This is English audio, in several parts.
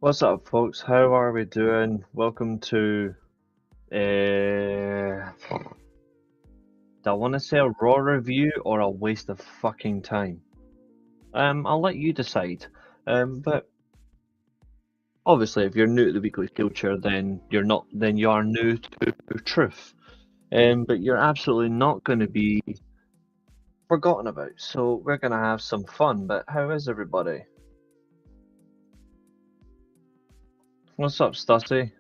What's up, folks? How are we doing? Welcome to, do I want to say a Raw review or a waste of fucking time? I'll let you decide. But obviously, if you're new to the weekly Steelchair, then you are new to truth. But you're absolutely not going to be forgotten about. So we're going to have some fun. But how is everybody? What's up, Stussy?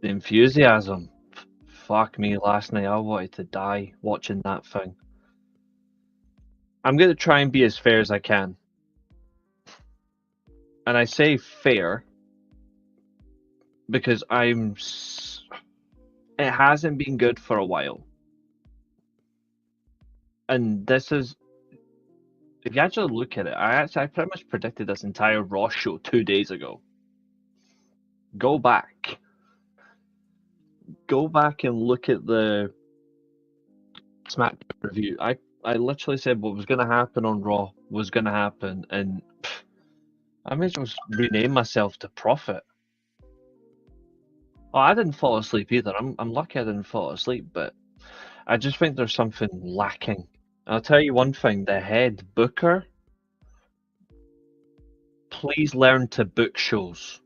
The enthusiasm. Fuck me, last night I wanted to die watching that thing. I'm going to try and be as fair as I can. And I say fair because it hasn't been good for a while. And this is, if you actually look at it, I pretty much predicted this entire Raw show 2 days ago. Go back and look at the SmackDown review. I literally said what was going to happen on Raw was going to happen, and I may as well rename myself to Prophet. Oh, I didn't fall asleep either. I'm lucky I didn't fall asleep, but I just think there's something lacking. I'll tell you one thing, the head booker, please learn to book shows.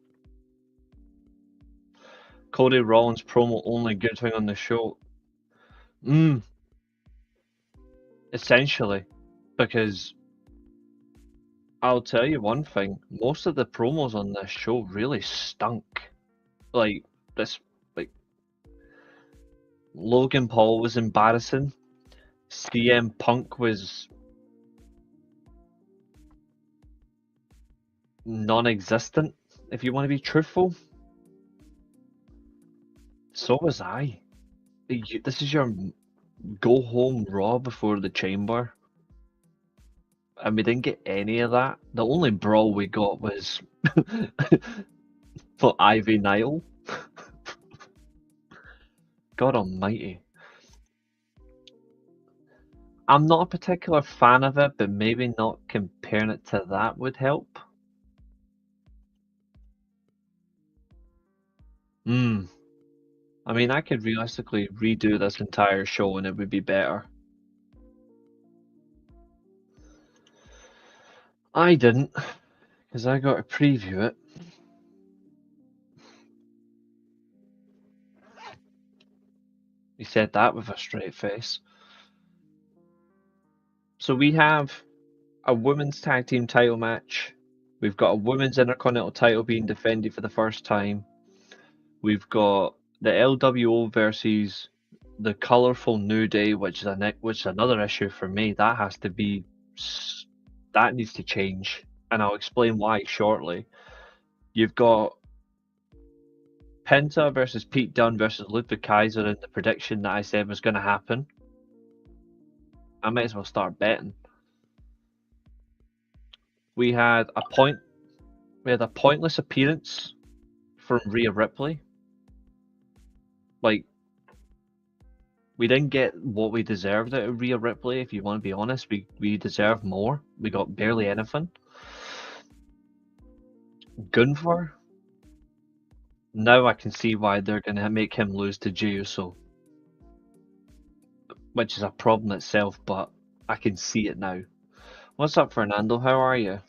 Cody Rollins promo, only good thing on the show. Essentially, because I'll tell you one thing, most of the promos on this show really stunk. Like Logan Paul was embarrassing. CM Punk was non-existent, if you want to be truthful. So was I. This is your go home Raw before the Chamber, and we didn't get any of that. The only brawl we got was for Ivy Nile. God almighty. I'm not a particular fan of it, but maybe not comparing it to that would help. I mean, I could realistically redo this entire show and it would be better. I didn't, because I got to preview it. He said that with a straight face. So we have a women's tag team title match. We've got a women's intercontinental title being defended for the first time. We've got the LWO versus the colourful New Day, which is another issue for me. That needs to change, and I'll explain why shortly. You've got Penta versus Pete Dunne versus Ludwig Kaiser in the prediction that I said was going to happen. I might as well start betting. We had a pointless appearance from Rhea Ripley. Like, we didn't get what we deserved out of Rhea Ripley, if you want to be honest. We deserved more. We got barely anything. Gunther, now I can see why they're going to make him lose to Jey Uso, which is a problem itself, but I can see it now. What's up, Fernando? How are you?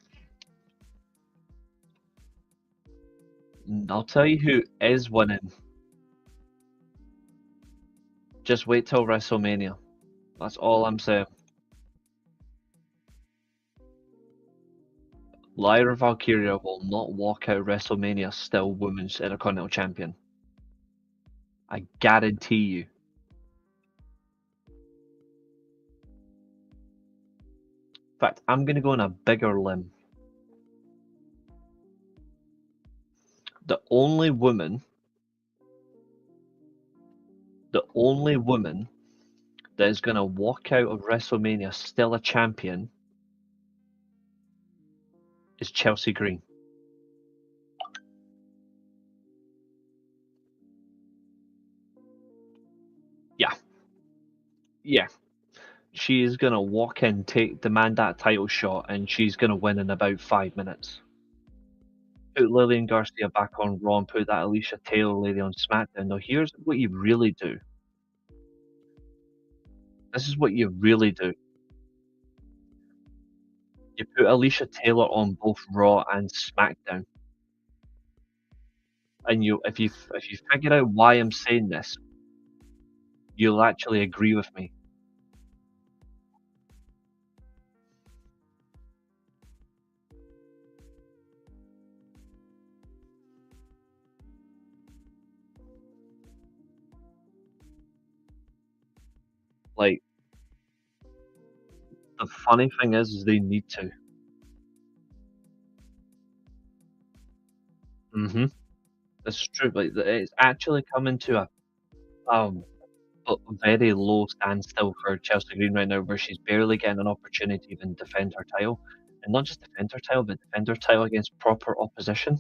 I'll tell you who is winning. Just wait till WrestleMania. That's all I'm saying. Lyra Valkyria will not walk out of WrestleMania still Women's Intercontinental Champion. I guarantee you. In fact, I'm going to go on a bigger limb. The only woman that is going to walk out of WrestleMania still a champion is Chelsea Green. Yeah. She is gonna walk in, demand that title shot, and she's gonna win in about 5 minutes. Put Lillian Garcia back on Raw and put that Alicia Taylor lady on SmackDown. Now here's what you really do. This is what you really do. You put Alicia Taylor on both Raw and SmackDown. And if you figure out why I'm saying this, you'll actually agree with me. Like, the funny thing is they need to. This is true. Like, it's actually coming to um a very low standstill for Chelsea Green right now, where she's barely getting an opportunity to even defend her title, and not just defend her title, but defend her title against proper opposition.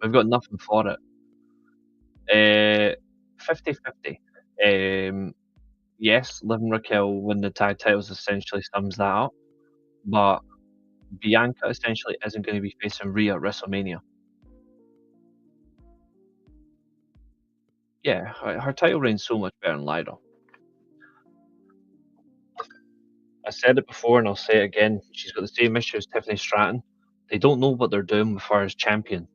We've got nothing for it. 50-50. Yes, Liv and Raquel win the tag titles essentially sums that up, but Bianca essentially isn't going to be facing Rhea at WrestleMania. Yeah, her title reign's so much better than Lyra. I said it before and I'll say it again. She's got the same issue as Tiffany Stratton. They don't know what they're doing with her as champion.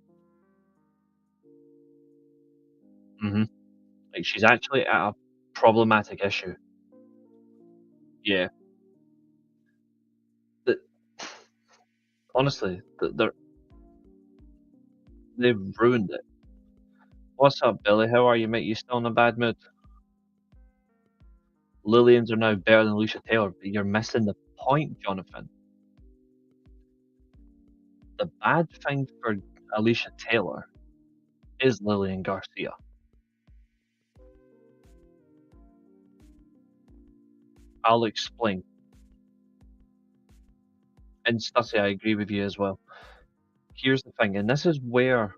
Like, she's actually at a problematic issue. Yeah. The, honestly, they've ruined it. What's up, Billy? How are you, mate? You still in a bad mood? Lillian's are now better than Alicia Taylor, but you're missing the point, Jonathan. The bad thing for Alicia Taylor is Lillian Garcia. I'll explain. And Stussy, I agree with you as well. Here's the thing, and this is where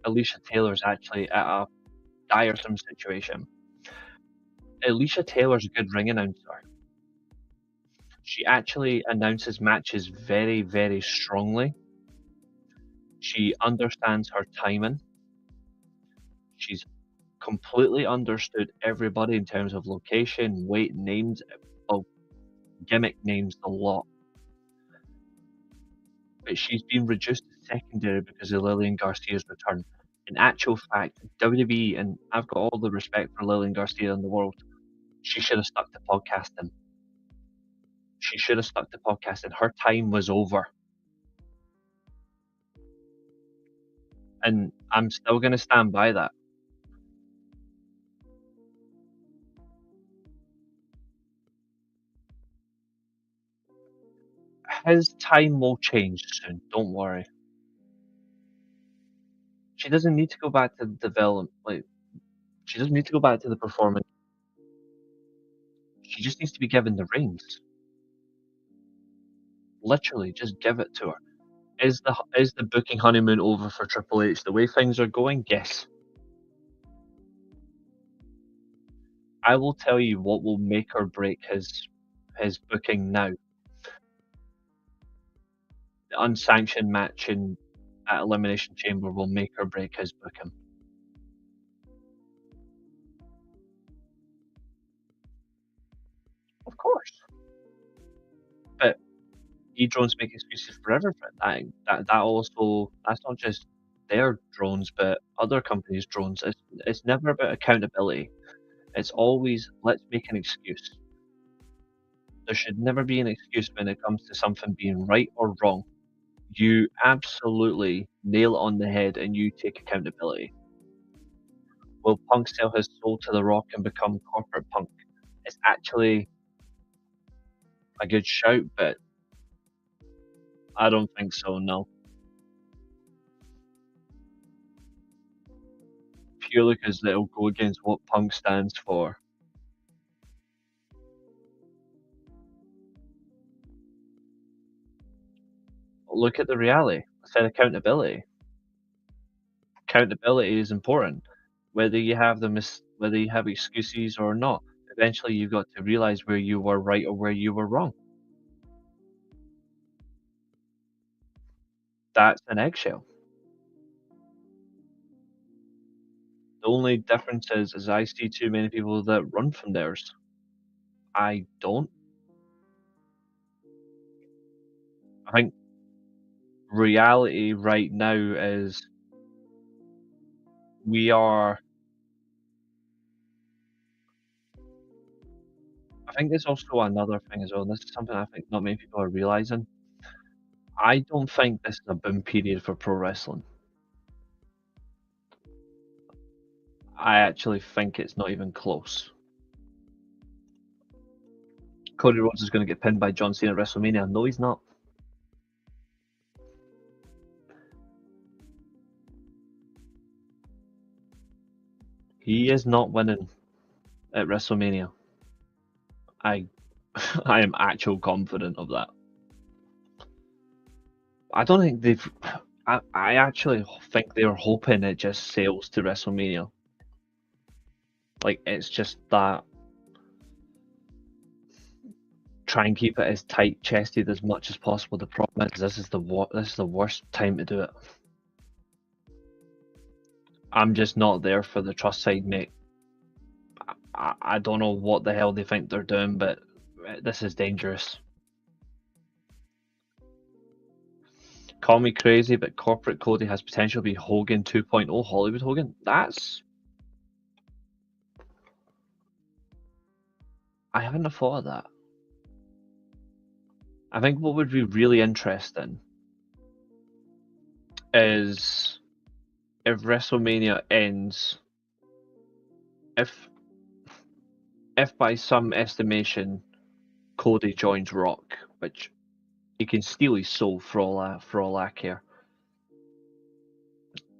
Alicia Taylor's actually at a tiresome situation. Alicia Taylor's a good ring announcer. She actually announces matches very, very strongly. She understands her timing. She's completely understood everybody in terms of location, weight, names, well, gimmick names, a lot. But she's been reduced to secondary because of Lillian Garcia's return. In actual fact, WWE, and I've got all the respect for Lillian Garcia in the world, she should have stuck to podcasting. She should have stuck to podcasting. Her time was over. And I'm still going to stand by that. His time will change soon. Don't worry. She doesn't need to go back to develop. Like, she doesn't need to go back to the performance. She just needs to be given the reins. Literally, just give it to her. Is the booking honeymoon over for Triple H? The way things are going, yes. I will tell you what will make or break his booking now. The unsanctioned match at Elimination Chamber will make or break his booking. Of course. But drones make excuses for everything. That's not just their drones, but other companies' drones. It's never about accountability. It's always let's make an excuse. There should never be an excuse when it comes to something being right or wrong. You absolutely nail it on the head and you take accountability. Will Punk sell his soul to The Rock and become corporate Punk? It's actually a good shout, but I don't think so, no. Purely because it'll go against what Punk stands for. Look at the reality. I said accountability. Accountability is important, whether you have excuses or not. eventually you've got to realize where you were right or where you were wrong. That's an eggshell. The only difference is I see too many people that run from theirs. I don't. I think reality right now is we are. I think there's also another thing as well, and this is something I think not many people are realizing. I don't think this is a boom period for pro wrestling. I actually think it's not even close. Cody Rhodes is going to get pinned by John Cena at WrestleMania. No, he's not. He is not winning at WrestleMania. I I am actual confident of that. I don't think they've. I actually think they're hoping it just sails to WrestleMania. Like it's just that. Try and keep it as tight chested as much as possible. The problem is this is the worst time to do it. I'm just not there for the trust side, mate. I don't know what the hell they think they're doing, but this is dangerous. Call me crazy, but corporate Cody has potential to be Hogan 2.0, Hollywood Hogan. I haven't thought of that. I think what would be really interesting is if WrestleMania ends, if by some estimation Cody joins Rock, which he can steal his soul for all I care.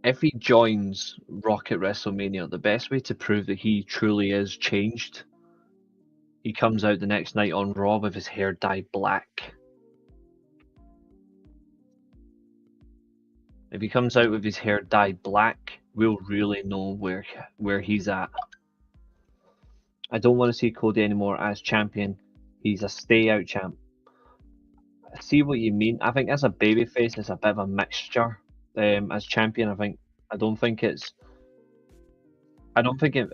If he joins Rock at WrestleMania, the best way to prove that he truly is changed, he comes out the next night on Raw with his hair dyed black. If he comes out with his hair dyed black, we'll really know where he's at. I don't want to see Cody anymore as champion. He's a stay out champ. I see what you mean. I think as a babyface, it's a bit of a mixture. As champion, I don't think it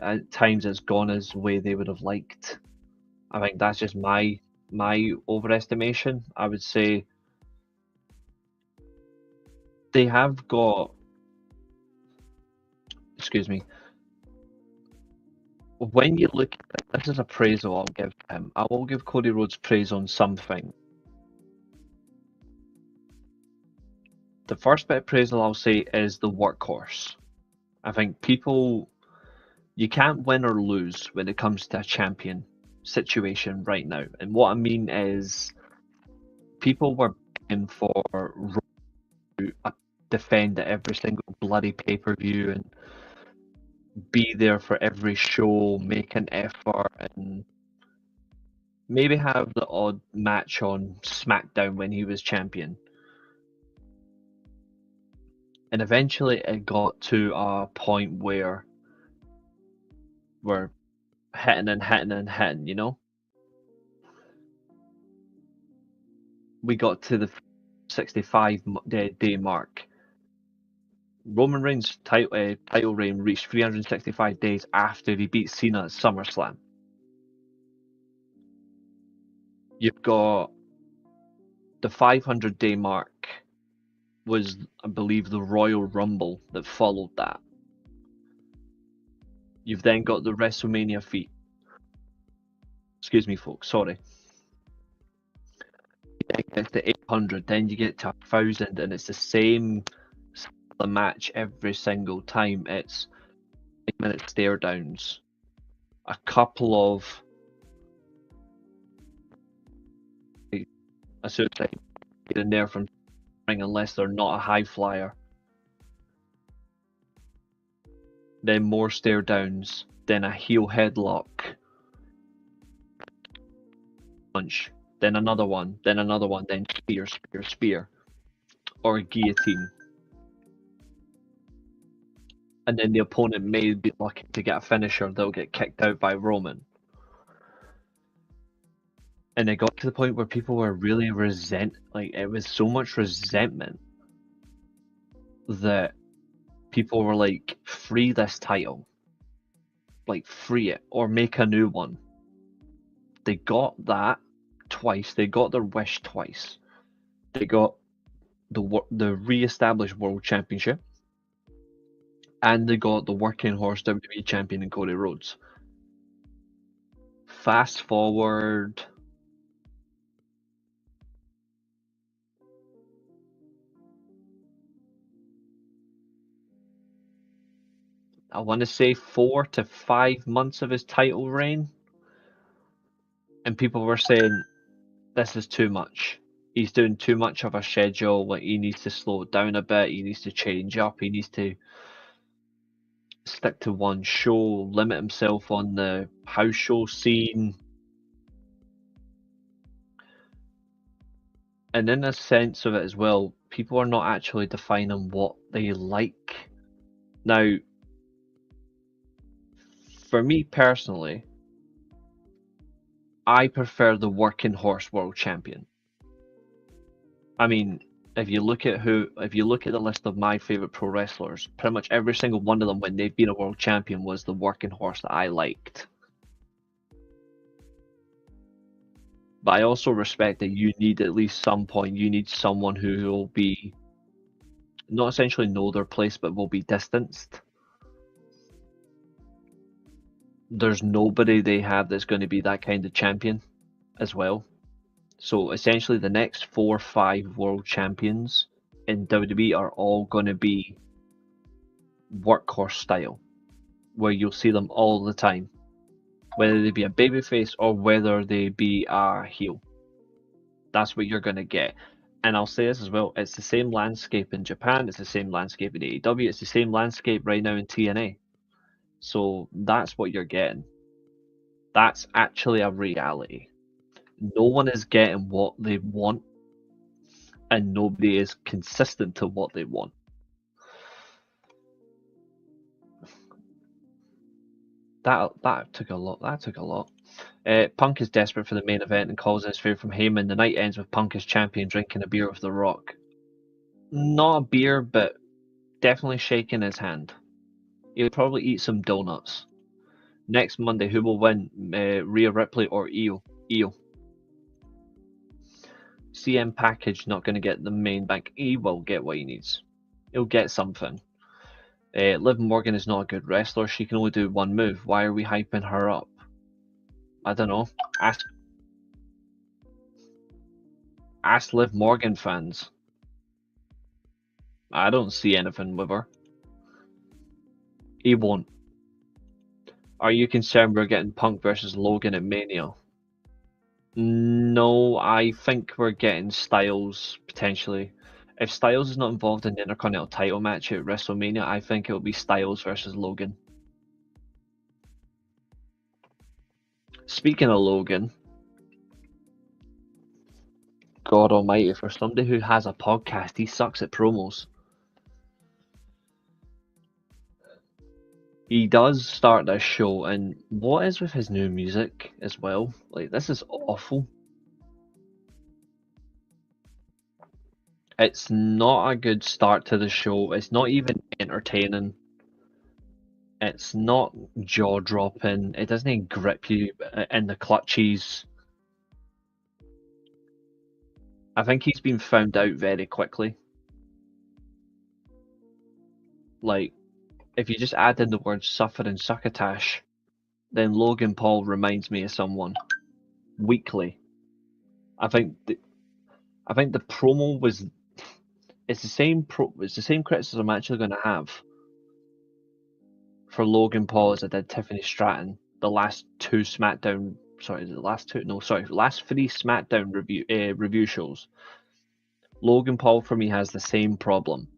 at times it's gone as the way they would have liked. I think that's just my overestimation. I would say they have got. Excuse me. When you look, this is appraisal I'll give him. I will give Cody Rhodes praise on something. The first bit of appraisal I'll say is the workhorse. I think you can't win or lose when it comes to a champion situation right now. And what I mean is, people were begging for Rhodes to defend at every single bloody pay-per-view and be there for every show, make an effort, and maybe have the odd match on SmackDown when he was champion. And eventually it got to a point where we're hitting and hitting and hitting, you know? We got to the 65 day mark. Roman Reigns' title reign reached 365 days after he beat Cena at SummerSlam. You've got the 500-day mark was, I believe, the Royal Rumble that followed that. You've then got the WrestleMania feat. Excuse me, folks, sorry. You get to 800, then you get to 1,000, and it's the same match every single time. It's 8-minute stare downs, a couple of a suicide in there from ring unless they're not a high flyer. Then more stare downs, then a heel headlock punch, then another one, then spear, or guillotine. And then the opponent may be lucky to get a finisher, they'll get kicked out by Roman. And it got to the point where people were really it was so much resentment that people were like, free this title. Like, free it, or make a new one. They got that twice. They got their wish twice. They got the re-established World Championship, and they got the working horse WWE champion in Cody Rhodes. Fast forward, I want to say 4 to 5 months of his title reign, and people were saying, this is too much. He's doing too much of a schedule. Like, he needs to slow it down a bit. He needs to change up. He needs to stick to one show, limit himself on the house show scene. And in a sense of it as well, people are not actually defining what they like. Now, for me personally, I prefer the working horse world champion. I mean, if you look at the list of my favorite pro wrestlers, pretty much every single one of them, when they've been a world champion, was the working horse that I liked. But I also respect that you need, at least some point, you need someone who will be, not essentially know their place, but will be distanced. There's nobody they have that's going to be that kind of champion as well. So essentially the next 4 or 5 world champions in WWE are all going to be workhorse style, where you'll see them all the time, whether they be a babyface or whether they be a heel. That's what you're going to get. And I'll say this as well, it's the same landscape in Japan, it's the same landscape in AEW, it's the same landscape right now in TNA. So that's what you're getting. That's actually a reality. No one is getting what they want, and nobody is consistent to what they want. That took a lot. Punk is desperate for the main event and calls in his favour from Heyman. The night ends with Punk as champion drinking a beer with The Rock. Not a beer, but definitely shaking his hand. He'll probably eat some donuts. Next Monday, who will win? Rhea Ripley or Io? Io. CM Package not going to get the main bank. He will get what he needs. He'll get something. Liv Morgan is not a good wrestler. She can only do one move. Why are we hyping her up? I don't know. Ask Liv Morgan fans. I don't see anything with her. He won't. Are you concerned we're getting Punk versus Logan at Mania? No, I think we're getting Styles, potentially. If Styles is not involved in the Intercontinental title match at WrestleMania, I think it'll be Styles versus Logan. Speaking of Logan, God almighty, for somebody who has a podcast, he sucks at promos. He does start this show, and what is with his new music as well? Like, this is awful. It's not a good start to the show. It's not even entertaining. It's not jaw-dropping. It doesn't grip you in the clutches. I think he's been found out very quickly. Like, if you just add in the words suffer and succotash, then Logan Paul reminds me of someone. Weekly. I think the promo was... It's the same criticism I'm actually going to have for Logan Paul as I did Tiffany Stratton the last 3 SmackDown review shows. Logan Paul for me has the same problem.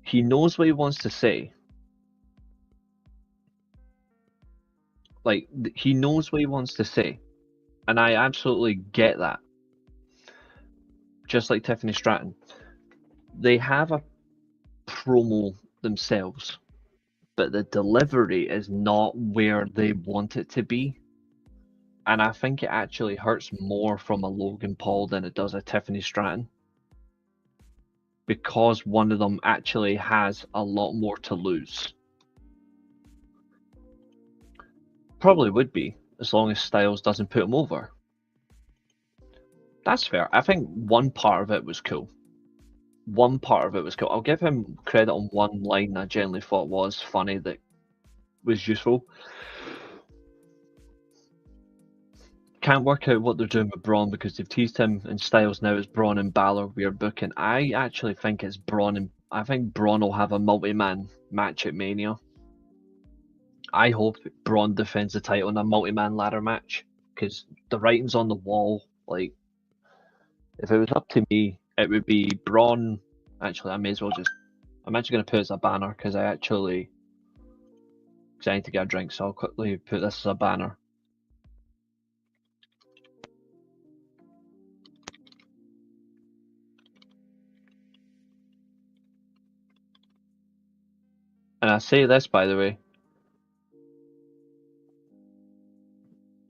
He knows what he wants to say. Like, he knows what he wants to say, and I absolutely get that. Just like Tiffany Stratton, they have a promo themselves, but the delivery is not where they want it to be. And I think it actually hurts more from a Logan Paul than it does a Tiffany Stratton. Because one of them actually has a lot more to lose. Probably would be, as long as Styles doesn't put him over. That's fair. I think one part of it was cool. One part of it was cool. I'll give him credit on one line I genuinely thought was funny that was useful. Can't work out what they're doing with Braun because they've teased him and Styles now as Braun and Balor we are booking. I actually think it's Braun and I think Braun will have a multi-man match at Mania. I hope Braun defends the title in a multi-man ladder match because the writing's on the wall. Like, if it was up to me, it would be Braun. Actually, I may as well just. I'm actually going to put it as a banner because I need to get a drink, so I'll quickly put this as a banner. And I say this, by the way,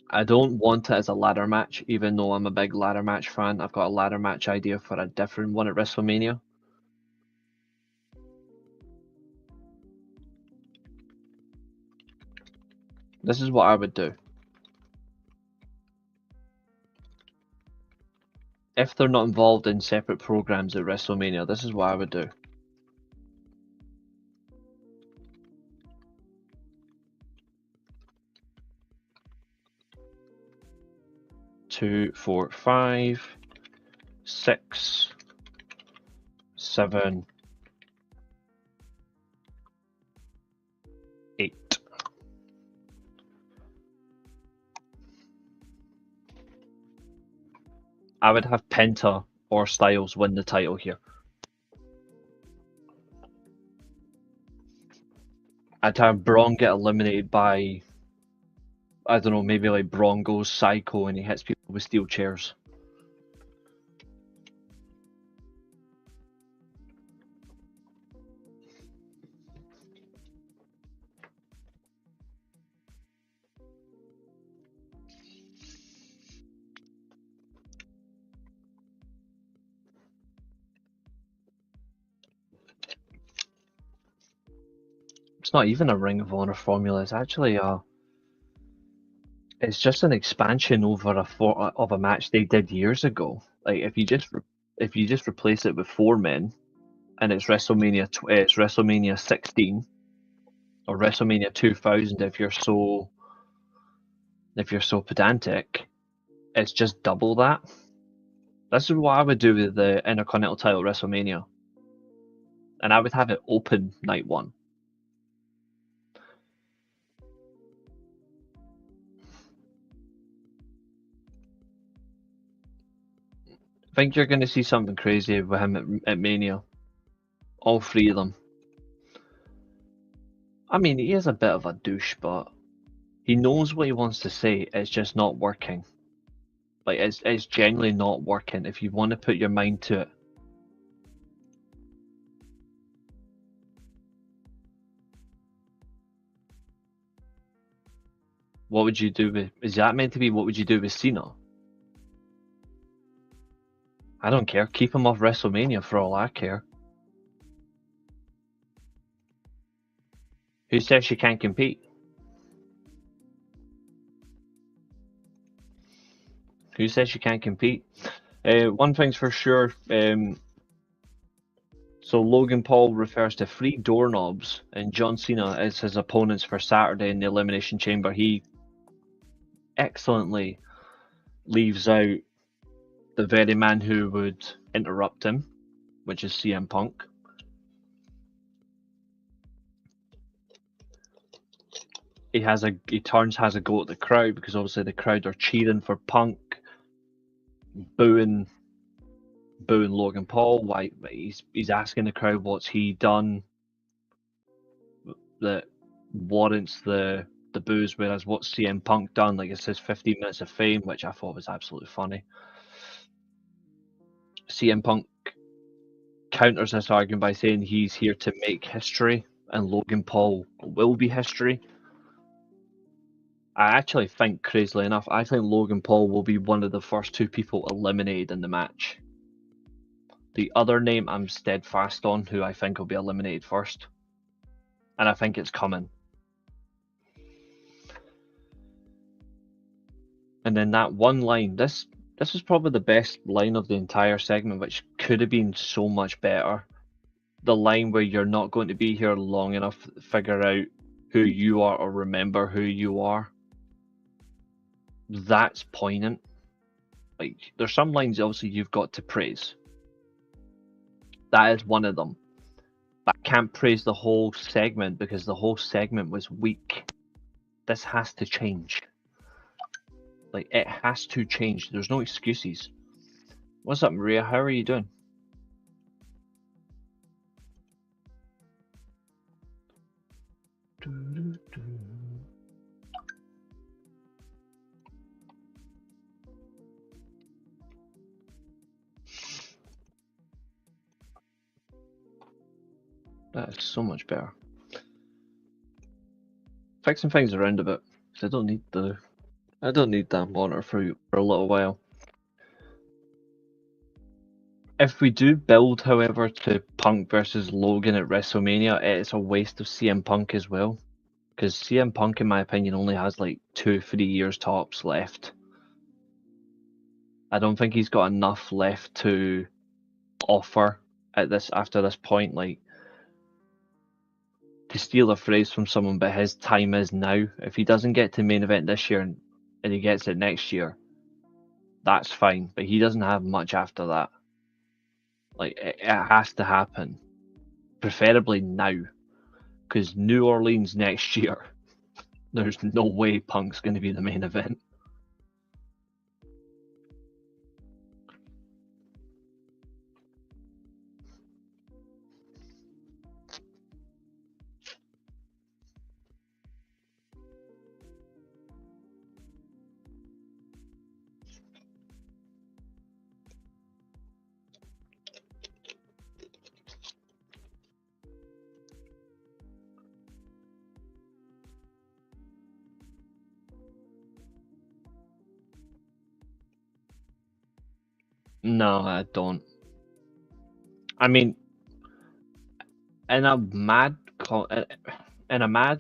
I don't want it as a ladder match, even though I'm a big ladder match fan. I've got a ladder match idea for a different one at Wrestlemania. This is what I would do. If they're not involved in separate programs at WrestleMania, this is what I would do. 2, 4, 5, 6, 7, 8. I would have Penta or Styles win the title here. I'd have Braun get eliminated by, I don't know, maybe like Braun goes psycho and he hits people with steel chairs. It's not even a Ring of Honor formula. It's actually it's just an expansion over of a match they did years ago. Like if you just replace it with 4 men, and it's WrestleMania 16 or WrestleMania 2000 if you're so pedantic, it's just double that. This is what I would do with the Intercontinental title WrestleMania, and I would have it open night 1. I think you're going to see something crazy with him at Mania. All 3 of them. I mean, he is a bit of a douche, but he knows what he wants to say. It's just not working. Like it's genuinely not working. If you want to put your mind to it. What would you do with? Is that meant to be what would you do with Cena? I don't care. Keep him off WrestleMania for all I care. Who says she can't compete? Who says she can't compete? One thing's for sure. So Logan Paul refers to 3 doorknobs, and John Cena as his opponents for Saturday in the Elimination Chamber. He excellently leaves out the very man who would interrupt him, which is CM Punk. He has a go at the crowd because obviously the crowd are cheering for Punk, booing Logan Paul. Why he's asking the crowd what's he done that warrants the boos, whereas what's CM Punk done? Like it says 15 minutes of fame, which I thought was absolutely funny. CM Punk counters this argument by saying he's here to make history, and Logan Paul will be history. I actually think, crazily enough, I think Logan Paul will be one of the first 2 people eliminated in the match. The other name I'm steadfast on who I think will be eliminated first. And I think it's coming. And then that one line, this is probably the best line of the entire segment, which could have been so much better. The line where you're not going to be here long enough to figure out who you are or remember who you are. That's poignant. Like, there's some lines obviously you've got to praise. That is one of them. But I can't praise the whole segment because the whole segment was weak. This has to change. Like, it has to change. There's no excuses. What's up, Maria? How are you doing? That is so much better. Fixing things around a bit, because I don't need that monitor for a little while. If we do build, however, to Punk versus Logan at WrestleMania, it's a waste of CM Punk as well. Because CM Punk, in my opinion, only has like 2-3 years tops left. I don't think he's got enough left to offer after this point. Like, to steal a phrase from someone, but his time is now. If he doesn't get to main event this year and he gets it next year, that's fine. But he doesn't have much after that. Like, it has to happen, preferably now, because New Orleans next year, there's no way Punk's going to be the main event. No, I don't. I mean, in a mad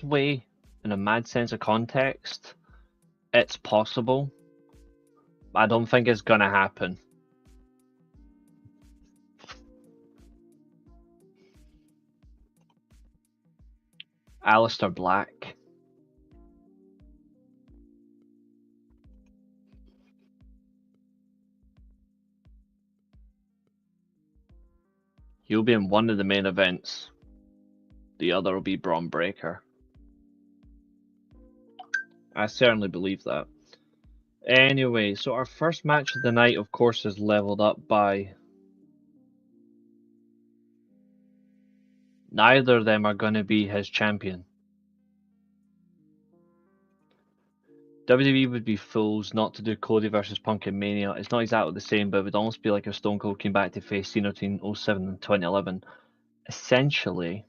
way, in a mad sense of context, it's possible. I don't think it's gonna happen. Aleister Black. He'll be in one of the main events. The other will be Braun Breaker. I certainly believe that. Anyway, so our first match of the night, of course, is leveled up by... Neither of them are going to be his champion. WWE would be fools not to do Cody versus Punk in Mania. It's not exactly the same, but it would almost be like if Stone Cold came back to face Cena between 07 and 2011. Essentially,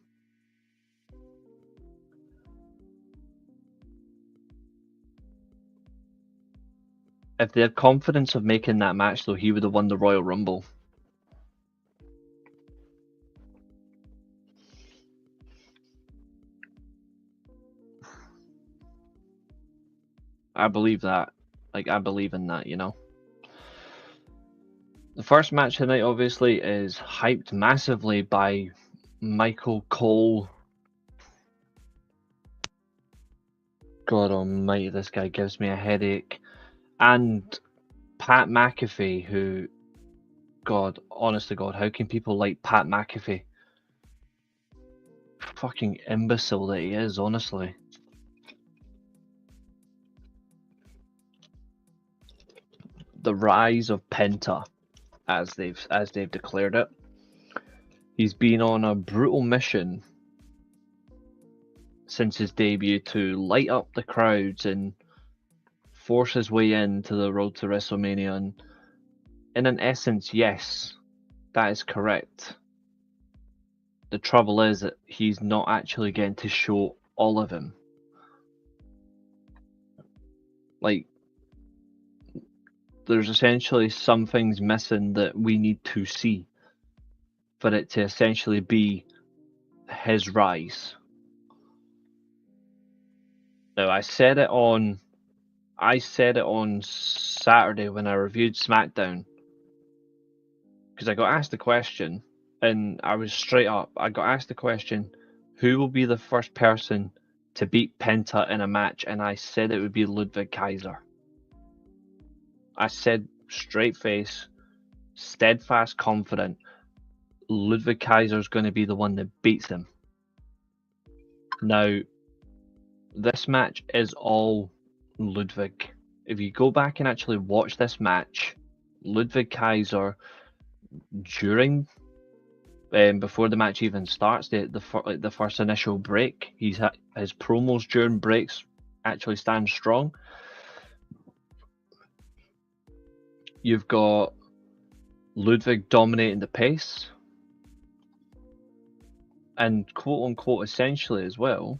if they had confidence of making that match, though, he would have won the Royal Rumble. I believe that. Like, I believe in that, you know? The first match tonight, obviously, is hyped massively by Michael Cole. God almighty, this guy gives me a headache. And Pat McAfee, who... God, honest to God, how can people like Pat McAfee? Fucking imbecile that he is, honestly. The rise of Penta, as they've declared it. He's been on a brutal mission since his debut to light up the crowds and force his way into the road to WrestleMania. And in an essence, yes, that is correct. The trouble is that he's not actually getting to show all of him. Like, there's essentially some things missing that we need to see for it to essentially be his rise. Now, I said it on Saturday when I reviewed SmackDown, because I got asked a question, and I was straight up. I got asked the question, who will be the first person to beat Penta in a match? And I said it would be Ludwig Kaiser. I said straight face, steadfast, confident, Ludwig Kaiser's going to be the one that beats him. Now, this match is all Ludwig. If you go back and actually watch this match, Ludwig Kaiser, during before the match even starts, the first initial break, his promos during breaks actually stand strong. You've got Ludwig dominating the pace, and quote unquote essentially as well,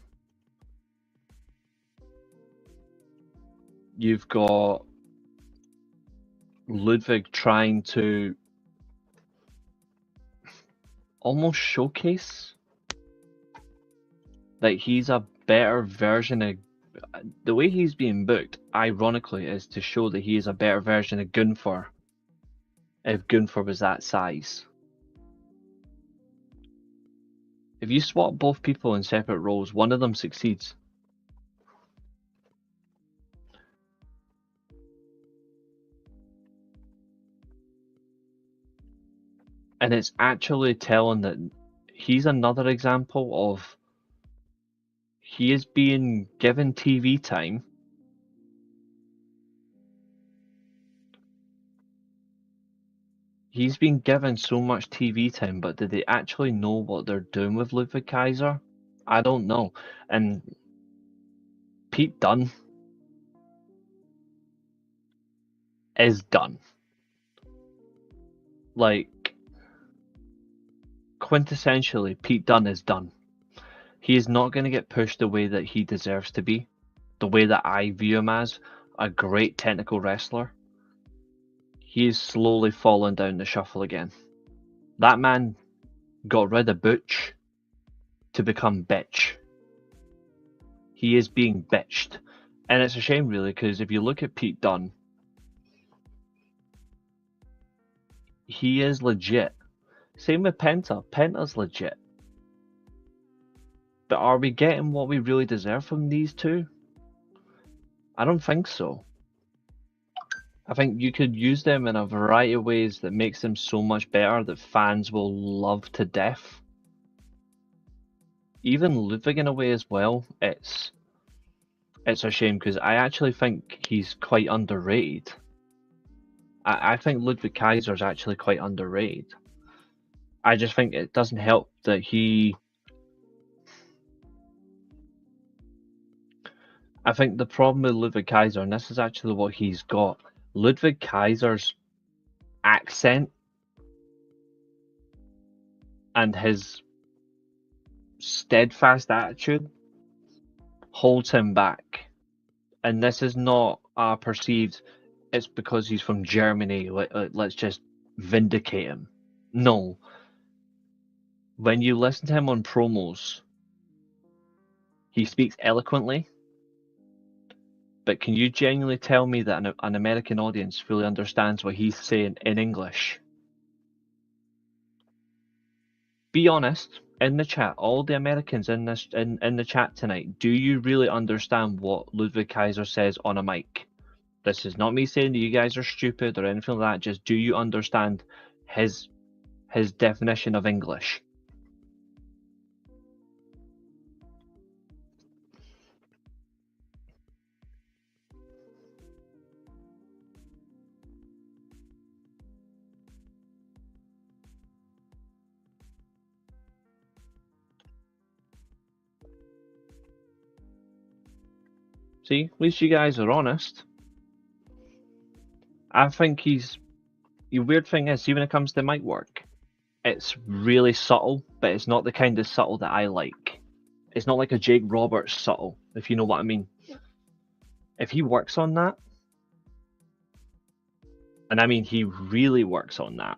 you've got Ludwig trying to almost showcase that he's a better version of, the way he's being booked, ironically, is to show that he is a better version of Gunther if Gunther was that size. If you swap both people in separate roles, one of them succeeds. And it's actually telling that he's another example of, he is being given TV time, he's been given so much TV time, but did they actually know what they're doing with Ludwig Kaiser? I don't know. And Pete Dunne is done. Like, quintessentially, Pete Dunne is done. He is not going to get pushed the way that he deserves to be, the way that I view him as a great technical wrestler. He is slowly falling down the shuffle again. That man got rid of Butch to become bitch. He is being bitched. And it's a shame, really, because if you look at Pete Dunne, he is legit. Same with Penta. Penta's legit. But are we getting what we really deserve from these two? I don't think so. I think you could use them in a variety of ways that makes them so much better that fans will love to death. Even Ludwig in a way as well. It's a shame because I actually think he's quite underrated. I think Ludwig Kaiser is actually quite underrated. I just think it doesn't help that I think the problem with Ludwig Kaiser, and this is actually what he's got, Ludwig Kaiser's accent and his steadfast attitude holds him back. And this is not perceived, it's because he's from Germany, let's just vindicate him. No. When you listen to him on promos, he speaks eloquently. But can you genuinely tell me that an American audience fully understands what he's saying in English? Be honest, in the chat, all the Americans in the chat tonight, do you really understand what Ludwig Kaiser says on a mic? This is not me saying that you guys are stupid or anything like that, just do you understand his definition of English? See, at least you guys are honest. I think the weird thing is, see, when it comes to mic work, it's really subtle, but it's not the kind of subtle that I like. It's not like a Jake Roberts subtle, if you know what I mean. If he works on that, and I mean he really works on that,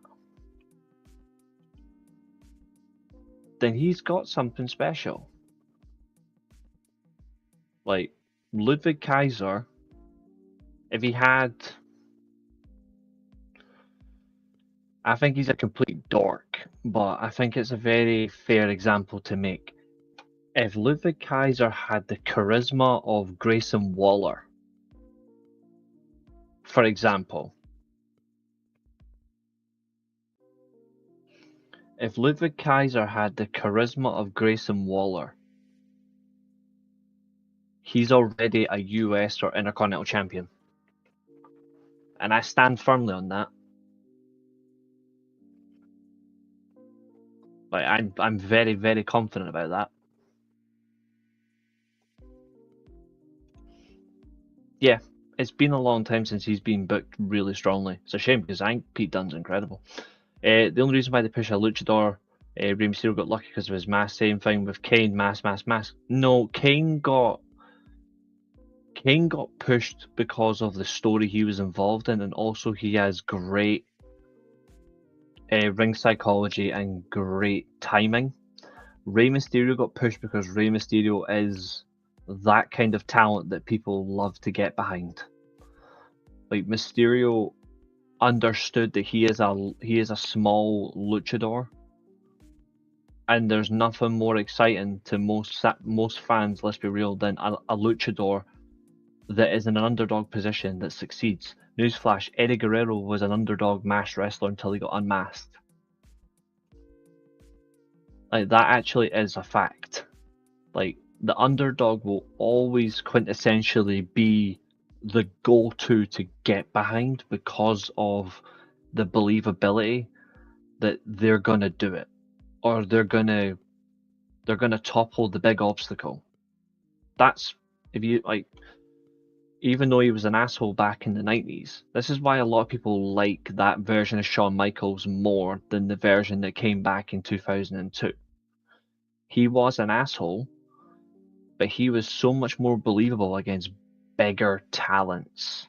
then he's got something special. Like Ludwig Kaiser, if he had, I think he's a complete dork, but I think it's a very fair example to make. If Ludwig Kaiser had the charisma of Grayson Waller, for example, if Ludwig Kaiser had the charisma of Grayson Waller, he's already a US or Intercontinental Champion. And I stand firmly on that. Like I'm very, very confident about that. Yeah, it's been a long time since he's been booked really strongly. It's a shame because I think Pete Dunne's incredible. The only reason why they push a luchador, Rey Mysterio got lucky because of his mask. Same thing with Kane, mask. No, Kane got pushed because of the story he was involved in, and also he has great ring psychology and great timing. Rey Mysterio got pushed because Rey Mysterio is that kind of talent that people love to get behind. Like Mysterio understood that he is a small luchador, and there's nothing more exciting to most fans, let's be real, than a luchador that is in an underdog position that succeeds. Newsflash: Eddie Guerrero was an underdog masked wrestler until he got unmasked. Like that actually is a fact. Like the underdog will always quintessentially be the go-to to get behind because of the believability that they're gonna do it, or they're gonna topple the big obstacle. That's if you like. Even though he was an asshole back in the 90s, this is why a lot of people like that version of Shawn Michaels more than the version that came back in 2002. He was an asshole, but he was so much more believable against bigger talents.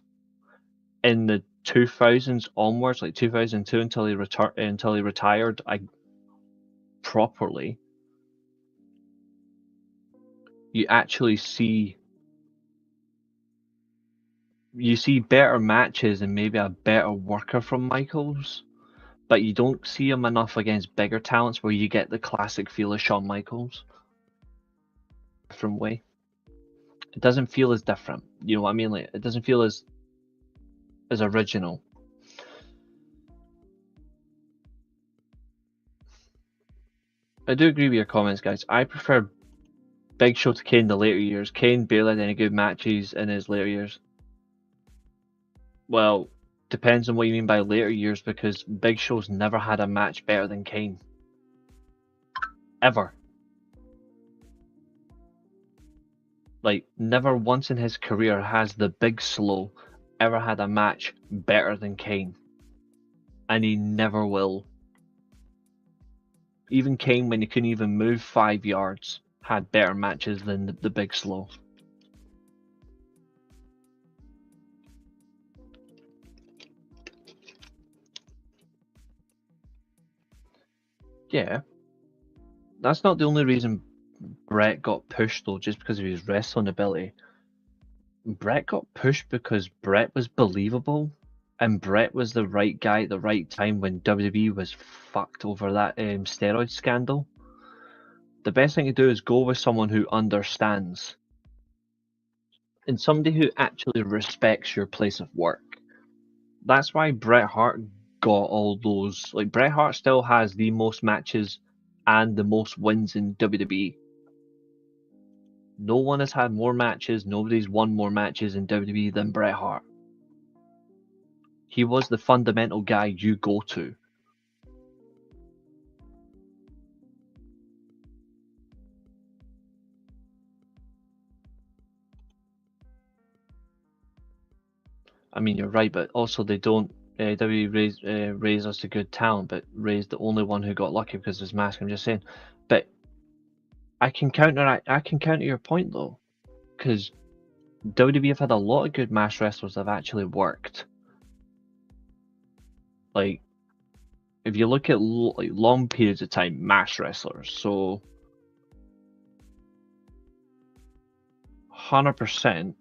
In the 2000s onwards, like 2002 until he retired, properly, you actually see better matches and maybe a better worker from Michaels, but you don't see him enough against bigger talents where you get the classic feel of Shawn Michaels. Different way. It doesn't feel as different. You know what I mean? Like it doesn't feel as original. I do agree with your comments, guys. I prefer Big Show to Kane in the later years. Kane barely had any good matches in his later years. Well, depends on what you mean by later years, because Big Show's never had a match better than Kane. Ever. Like, never once in his career has the Big Slow ever had a match better than Kane. And he never will. Even Kane, when he couldn't even move 5 yards, had better matches than the Big Slow. Yeah. That's not the only reason Brett got pushed, though, just because of his wrestling ability. Brett got pushed because Brett was believable, and Brett was the right guy at the right time when WWE was fucked over that steroid scandal. The best thing to do is go with someone who understands, and somebody who actually respects your place of work. That's why Bret Hart got all those. Like, Bret Hart still has the most matches and the most wins in WWE. No one has had more matches, nobody's won more matches in WWE than Bret Hart. He was the fundamental guy you go to. I mean, you're right, but also they don't. WWE raise us to good talent, but raised the only one who got lucky because of his mask. I'm just saying. But I can counter your point though, because WWE have had a lot of good masked wrestlers that have actually worked. Like, if you look at like long periods of time, masked wrestlers, so 100%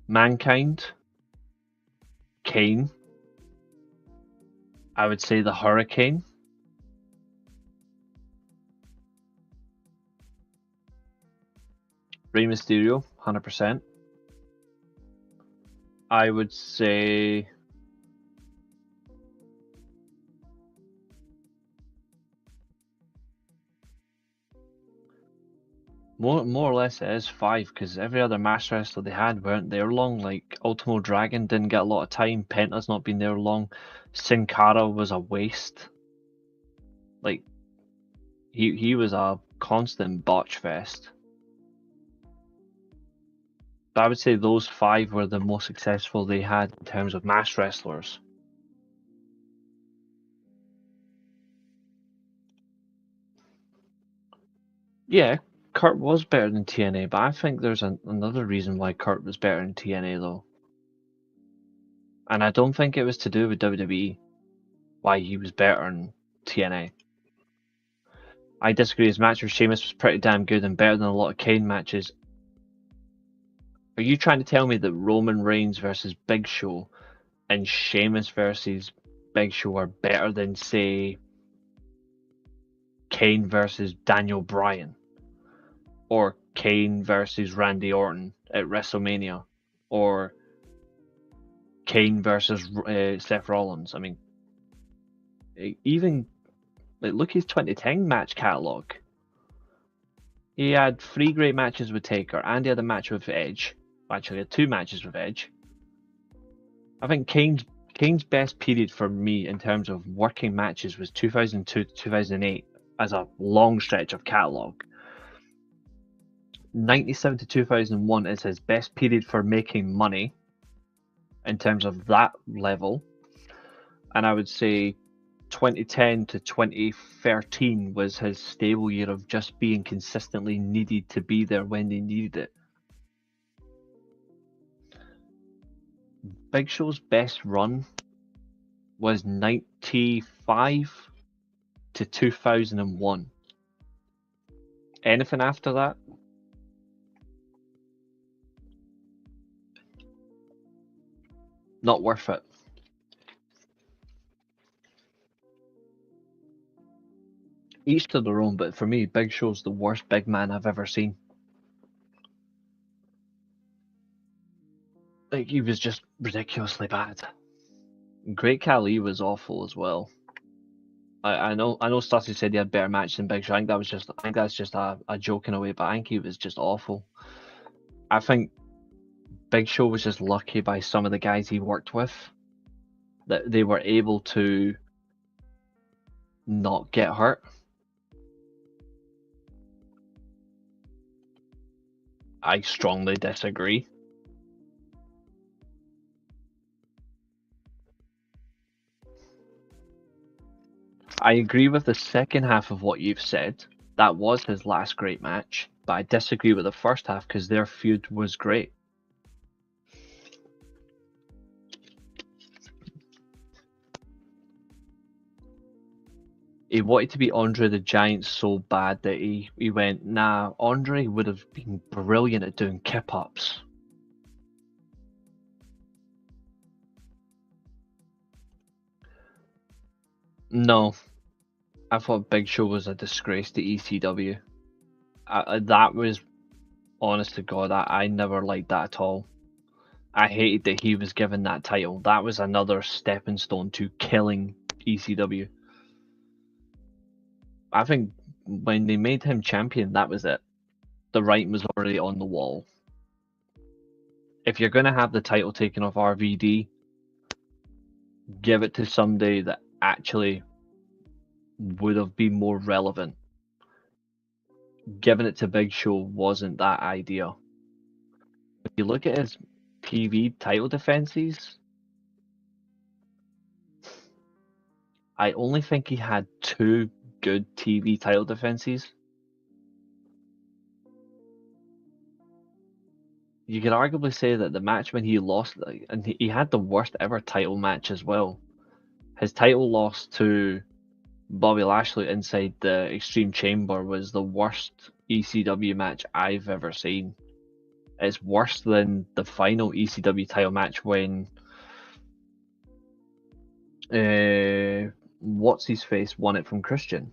Mankind, Kane, I would say the Hurricane, Rey Mysterio, 100%. I would say more or less it is 5, because every other masked wrestler they had weren't there long. Like Ultimo Dragon didn't get a lot of time. Penta's not been there long. Sin Cara was a waste. Like he was a constant botch fest. But I would say those 5 were the most successful they had in terms of masked wrestlers. Yeah, Kurt was better than TNA, but I think there's another reason why Kurt was better in TNA though. And I don't think it was to do with WWE, why he was better in TNA. I disagree, his match with Sheamus was pretty damn good and better than a lot of Kane matches. Are you trying to tell me that Roman Reigns versus Big Show and Sheamus versus Big Show are better than, say, Kane versus Daniel Bryan? Or Kane versus Randy Orton at WrestleMania? Or Kane versus Seth Rollins? I mean, even like look at his 2010 match catalogue. He had 3 great matches with Taker, and he had a match with Edge. Actually, he had 2 matches with Edge. I think Kane's best period for me in terms of working matches was 2002 to 2008 as a long stretch of catalogue. 97 to 2001 is his best period for making money in terms of that level. And I would say 2010 to 2013 was his stable year of just being consistently needed to be there when they needed it. Big Show's best run was 95 to 2001. Anything after that? Not worth it. Each to their own, but for me, Big Show's the worst big man I've ever seen. Like, he was just ridiculously bad. Great Khali was awful as well. I know Stassi said he had better matches than Big Show. I think that's just a joke in a way, but I think he was just awful. I think Big Show was just lucky by some of the guys he worked with that they were able to not get hurt. I strongly disagree. I agree with the second half of what you've said. That was his last great match, but I disagree with the first half because their feud was great. He wanted to be Andre the Giant so bad that he went, nah, Andre would have been brilliant at doing kip-ups. No, I thought Big Show was a disgrace to ECW. That was, honest to God, I never liked that at all. I hated that he was given that title. That was another stepping stone to killing ECW. I think when they made him champion, that was it. The writing was already on the wall. If you're going to have the title taken off RVD, give it to somebody that actually would have been more relevant. Giving it to Big Show wasn't that idea. If you look at his TV title defenses, I only think he had 2 good TV title defenses. you could arguably say that the match when he lost, and he had the worst ever title match as well. His title loss to Bobby Lashley inside the Extreme Chamber was the worst ECW match I've ever seen. It's worse than the final ECW title match when what's his face won it from Christian.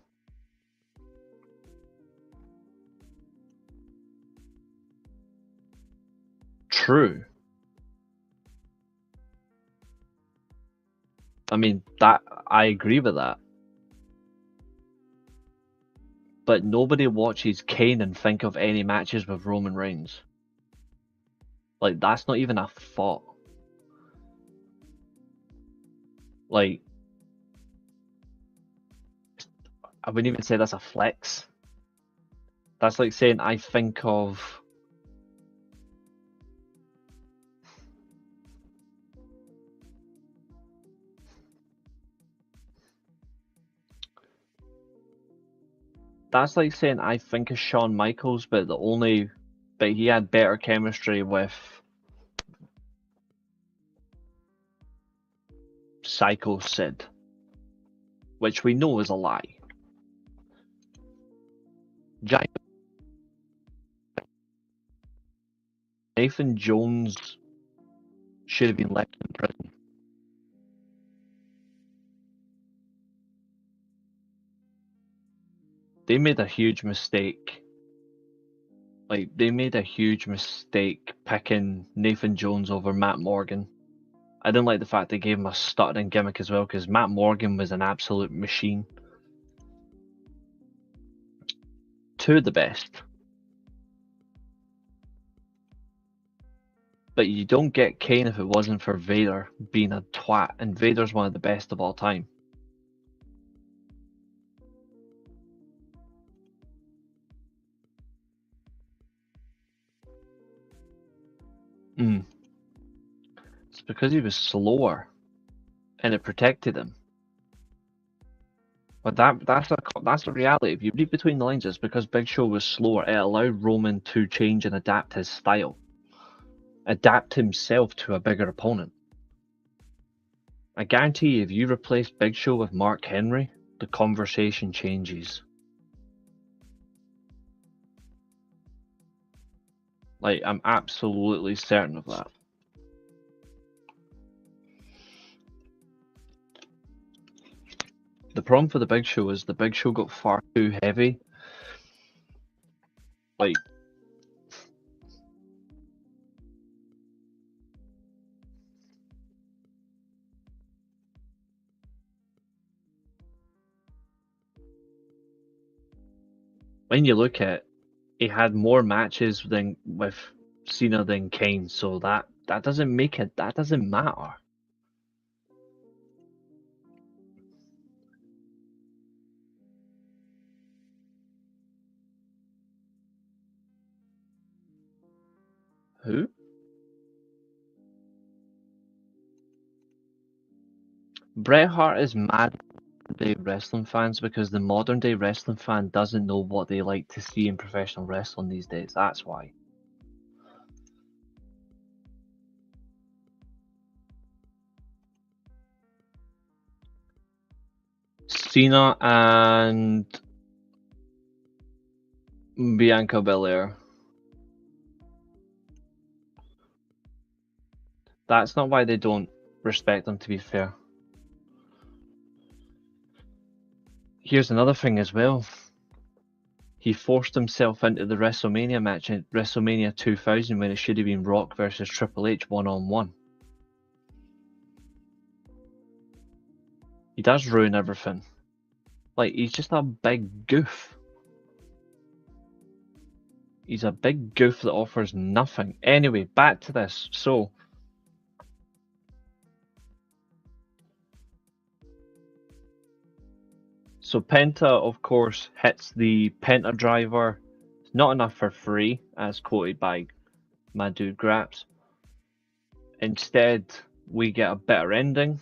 True. I mean, that I agree with that. But nobody watches Kane and think of any matches with Roman Reigns. Like, that's not even a thought. Like, I wouldn't even say that's a flex. That's like saying I think of... That's like saying I think of Shawn Michaels, but he had better chemistry with Psycho Sid, which we know is a lie. Nathan Jones should have been left in prison. They made a huge mistake. Like, they made a huge mistake picking Nathan Jones over Matt Morgan. I didn't like the fact they gave him a stuttering gimmick as well, because Matt Morgan was an absolute machine. Two of the best. But you don't get Kane if it wasn't for Vader being a twat, and Vader's one of the best of all time. It's because he was slower, and it protected him. But that's the reality. If you read between the lines, it's because Big Show was slower. It allowed Roman to change and adapt his style, adapt himself to a bigger opponent. I guarantee you, if you replace Big Show with Mark Henry, the conversation changes. Like, I'm absolutely certain of that. The problem for the Big Show is the Big Show got far too heavy. Like, when you look at it, he had more matches with Cena than Kane, so that doesn't make it. That doesn't matter. Who? Bret Hart is mad at the wrestling fans because the modern day wrestling fan doesn't know what they like to see in professional wrestling these days. That's why. Cena and Bianca Belair. That's not why they don't respect them, to be fair. Here's another thing as well. He forced himself into the WrestleMania match in WrestleMania 2000 when it should have been Rock versus Triple H one-on-one. He does ruin everything. Like, he's just a big goof. He's a big goof that offers nothing. Anyway, back to this. So Penta, of course, hits the Penta driver. It's not enough for free, as quoted by my dude Graps. Instead, we get a better ending.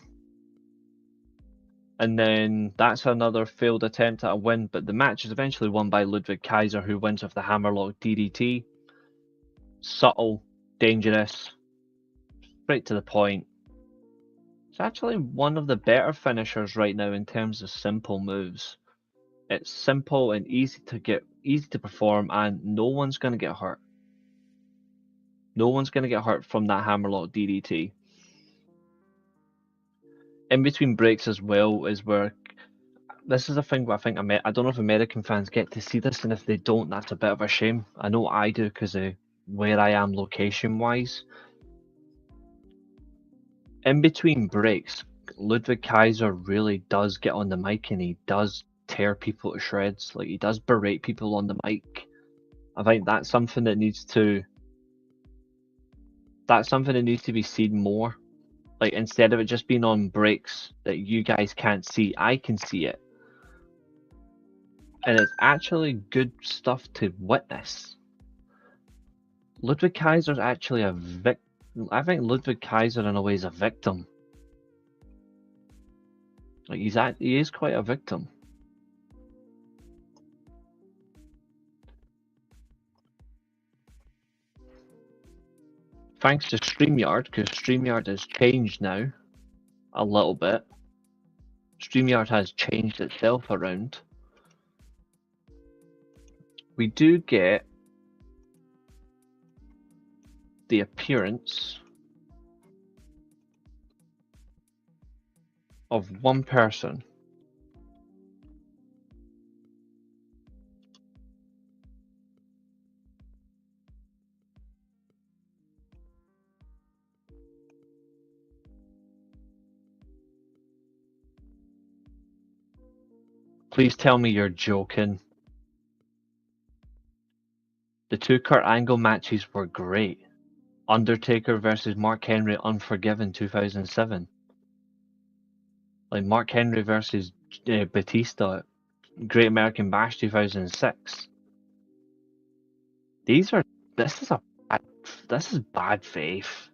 And then that's another failed attempt at a win, but the match is eventually won by Ludwig Kaiser, who wins with the Hammerlock DDT. Subtle, dangerous, straight to the point. It's actually one of the better finishers right now in terms of simple moves. It's simple and easy to perform, and no one's gonna get hurt. No one's gonna get hurt from that hammerlock DDT. In between breaks as well is where this is a thing where I don't know if American fans get to see this, and if they don't, that's a bit of a shame. I know I do because of where I am location wise. In between breaks, Ludwig Kaiser really does get on the mic and he does tear people to shreds. Like, he does berate people on the mic. I think that's something that needs to be seen more. Like, instead of it just being on breaks that you guys can't see, I can see it. And it's actually good stuff to witness. Ludwig Kaiser's actually a victim. I think Ludwig Kaiser in a way is a victim. Like, he is quite a victim. Thanks to StreamYard, because StreamYard has changed now a little bit. StreamYard has changed itself around. We do get the appearance of one person. Please tell me you're joking. The two Kurt Angle matches were great. Undertaker versus Mark Henry, Unforgiven 2007. Like Mark Henry versus Batista, Great American Bash 2006. This is bad faith.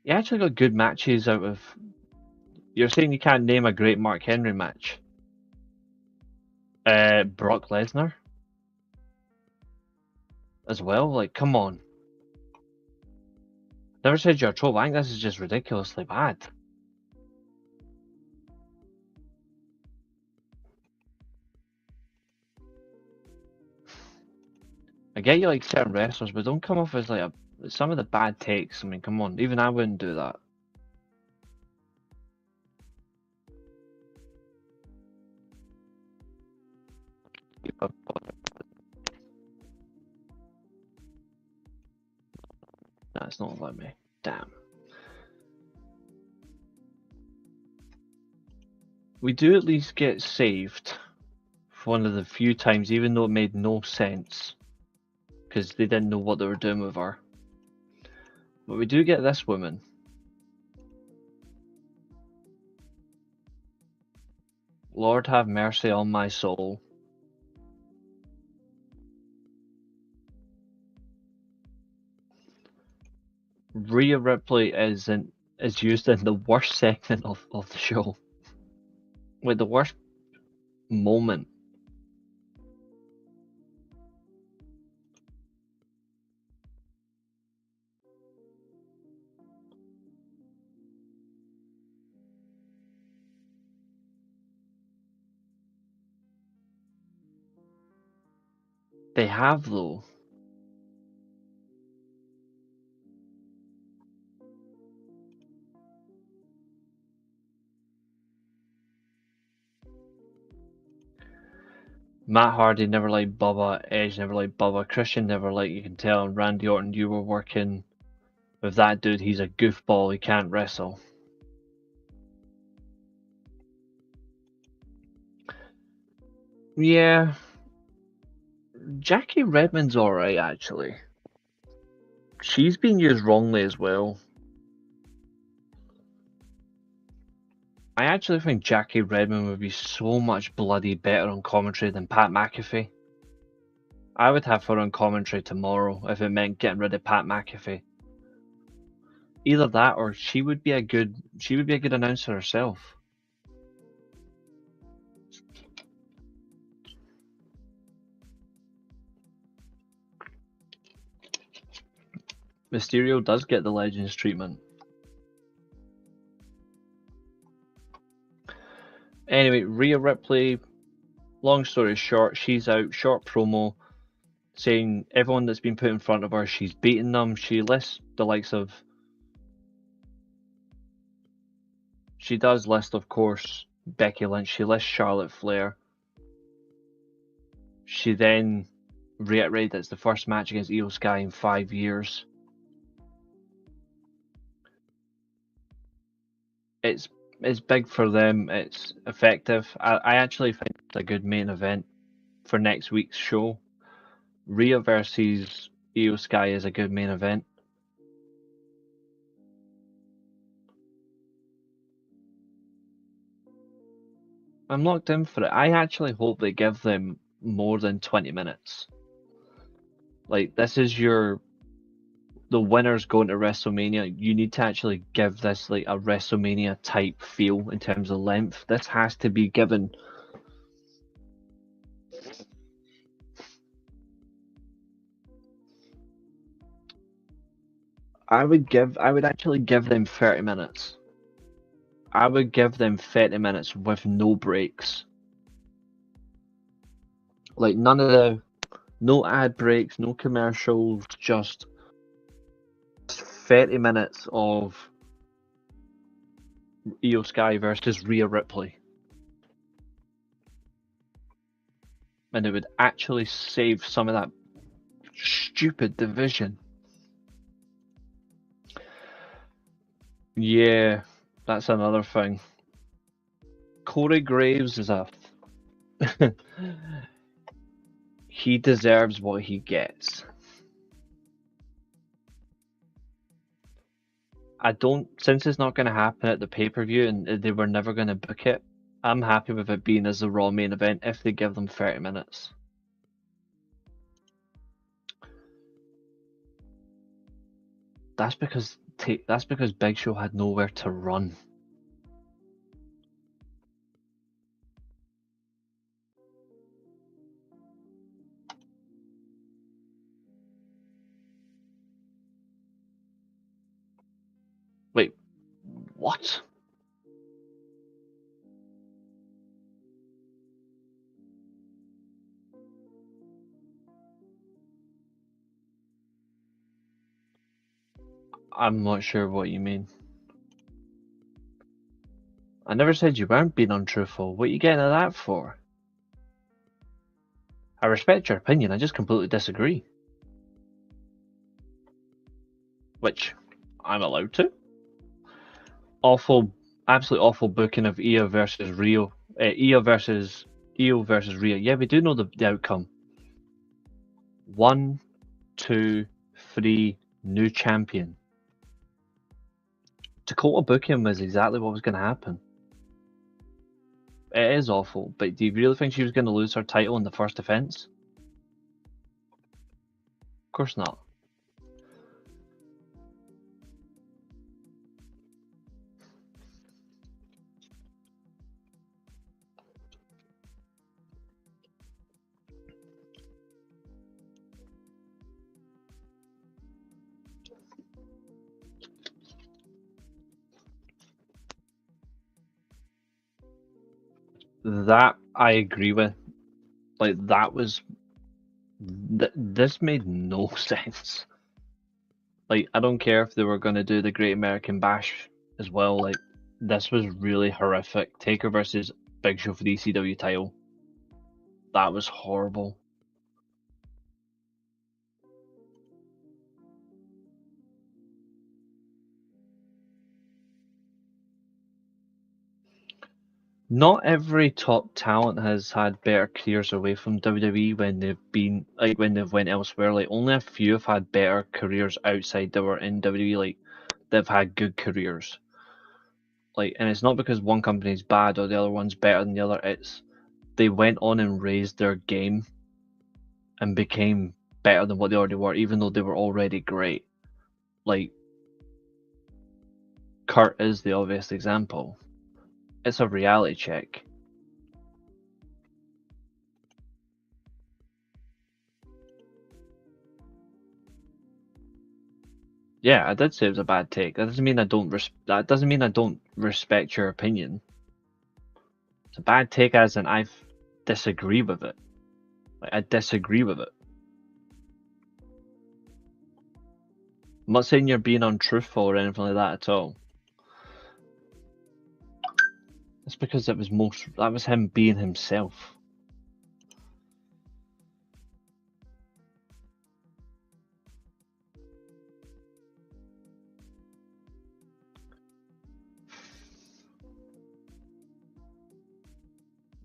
You actually got good matches out of. You're saying you can't name a great Mark Henry match? Brock Lesnar as well. Like, come on. Never said you're a troll. I think this is just ridiculously bad. I get you like certain wrestlers, but don't come off as like some of the bad takes. I mean, come on. Even I wouldn't do that. That's not like me. Damn. We do at least get saved for one of the few times, even though it made no sense, because they didn't know what they were doing with her. But we do get this woman. Lord have mercy on my soul. Rhea Ripley is used in the worst segment of the show. Like, the worst moment. They have, though. Matt Hardy never liked Bubba, Edge never liked Bubba, Christian never liked, you can tell, and Randy Orton, you were working with that dude, he's a goofball, he can't wrestle. Yeah. Jackie Redmond's alright, actually. She's been used wrongly as well. I actually think Jackie Redmond would be so much bloody better on commentary than Pat McAfee. I would have her on commentary tomorrow if it meant getting rid of Pat McAfee. Either that, or she would be a good announcer herself. Mysterio does get the Legends treatment. Anyway, Rhea Ripley, long story short, she's out, short promo, saying everyone that's been put in front of her, she's beaten them. She lists the likes of... She does list, of course, Becky Lynch. She lists Charlotte Flair. She then reiterated it's the first match against Io Sky in 5 years. It's big for them. It's effective. I actually think it's a good main event for next week's show. Rhea versus Io Sky is a good main event. I'm locked in for it. I actually hope they give them more than 20 minutes. Like, this is the winners going to WrestleMania. You need to actually give this like a WrestleMania type feel in terms of length. This has to be given. I would actually give them 30 minutes. I would give them 30 minutes with no breaks. Like, no ad breaks, no commercials, just 30 minutes of Io Sky versus Rhea Ripley. And it would actually save some of that stupid division. Yeah, that's another thing. Corey Graves is a... he deserves what he gets. Since it's not going to happen at the pay-per-view and they were never going to book it, I'm happy with it being as a Raw main event if they give them 30 minutes. That's because Big Show had nowhere to run. Wait, what? I'm not sure what you mean. I never said you weren't being untruthful. What are you getting at that for? I respect your opinion, I just completely disagree. Which I'm allowed to. Absolutely awful booking of Io versus Rio. Io versus Rhea. Yeah, we do know the outcome. 1, 2, 3, new champion. Dakota booking was exactly what was going to happen. It is awful, but do you really think she was going to lose her title in the first defense? Of course not. That I agree with. Like, that was... this made no sense. Like, I don't care if they were going to do the Great American Bash as well. Like, this was really horrific. Taker versus Big Show for the ECW title. That was horrible. Not every top talent has had better careers away from WWE when they've went elsewhere. Like, only a few have had better careers outside that were in WWE. Like, they've had good careers. Like, and it's not because one company's bad or the other one's better than the other. It's they went on and raised their game and became better than what they already were, even though they were already great. Like, Kurt is the obvious example. It's a reality check. Yeah, I did say it was a bad take. That doesn't mean I don't respect your opinion. It's a bad take as in I disagree with it. Like, I disagree with it. I'm not saying you're being untruthful or anything like that at all. It's because that was him being himself.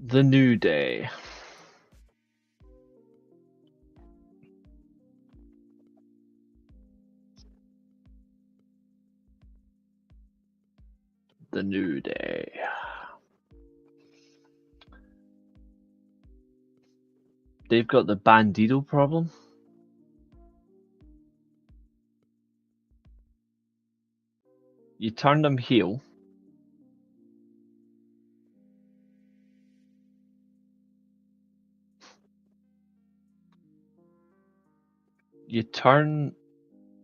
The New Day. The New Day. They've got the Bandido problem. You turn them heel. You turn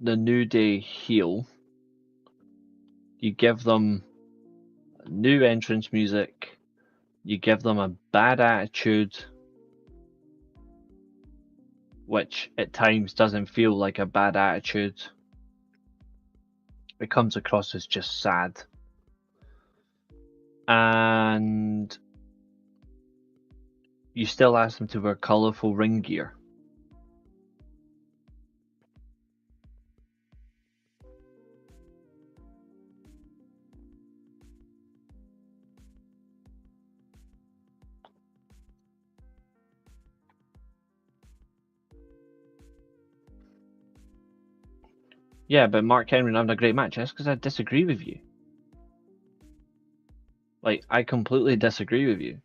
the New Day heel. You give them new entrance music. You give them a bad attitude, which at times doesn't feel like a bad attitude. It comes across as just sad. And you still ask them to wear colourful ring gear. Yeah, but Mark Henry having a great match. That's because I disagree with you. Like, I completely disagree with you.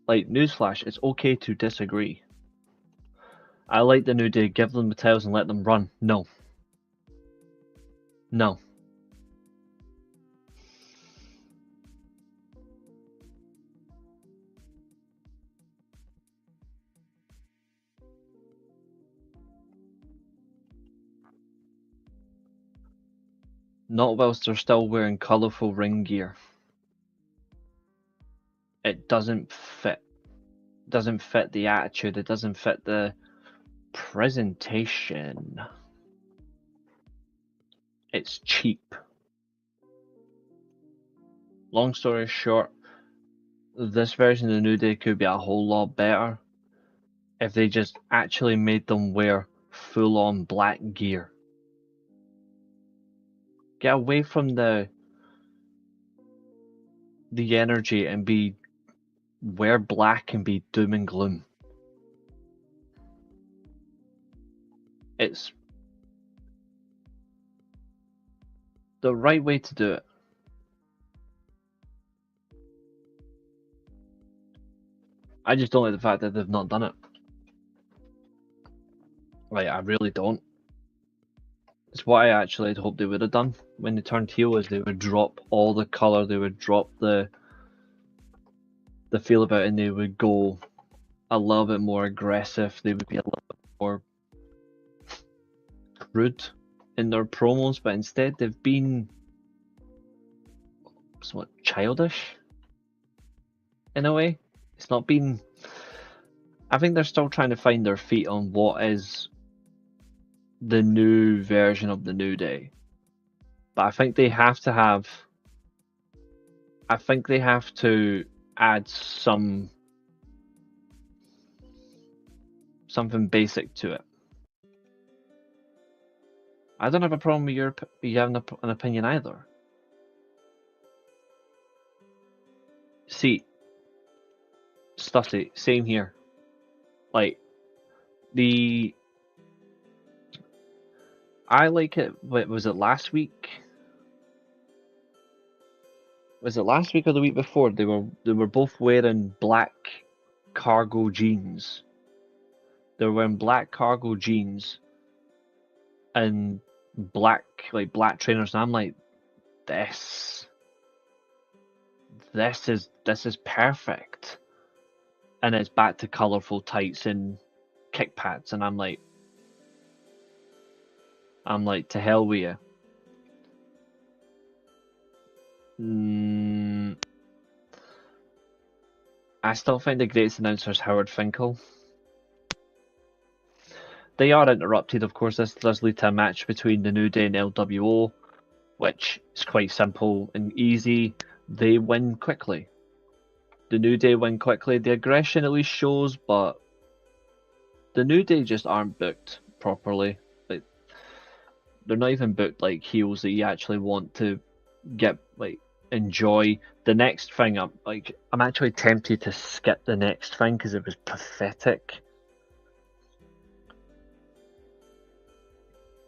Like, newsflash, it's okay to disagree. I like the New Day, give them the titles and let them run. No. No. Not whilst they're still wearing colourful ring gear. It doesn't fit. It doesn't fit the attitude. It doesn't fit the presentation. It's cheap. Long story short, this version of the New Day could be a whole lot better if they just actually made them wear full-on black gear. Get away from the energy and wear black and be doom and gloom. It's the right way to do it. I just don't like the fact that they've not done it. Like, I really don't. It's what I actually had hoped they would have done when they turned heel, is they would drop all the colour, they would drop the feel about it, and they would go a little bit more aggressive, they would be a little bit more rude in their promos, but instead they've been somewhat childish in a way. It's not been. I think they're still trying to find their feet on what is the new version of the New Day. But I think they have to have. I think they have to add something basic to it. I don't have a problem with you having an opinion either. See, Stuffy, same here. Like, I like it. Was it last week? Was it last week or the week before? They were both wearing black cargo jeans. They were wearing black cargo jeans and black trainers, and I'm like, this is perfect. And it's back to colourful tights and kick pads, and I'm like, I'm like, to hell with you. I still think the greatest announcer is Howard Finkel. They are interrupted, of course. This does lead to a match between the New Day and LWO, which is quite simple and easy. They win quickly. The New Day win quickly. The aggression at least shows, but the New Day just aren't booked properly. Like, they're not even booked like heels that you actually want to get, like, enjoy. The next thing, I'm actually tempted to skip the next thing because it was pathetic.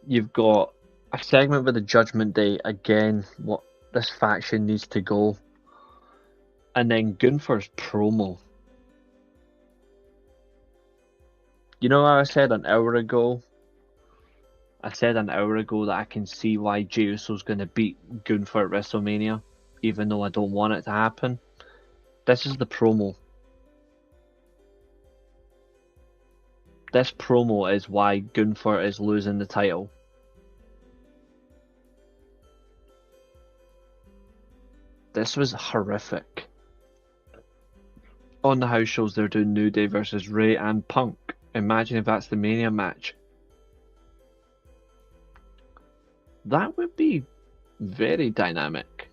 You've got a segment with the Judgment Day again. What this faction needs to go, and then Gunther's promo. You know what I said an hour ago? I said an hour ago that I can see why Jey Uso's going to beat Gunther at WrestleMania, even though I don't want it to happen. This is the promo. This promo is why Gunther is losing the title. This was horrific. On the house shows, they're doing New Day versus Ray and Punk. Imagine if that's the Mania match. That would be very dynamic.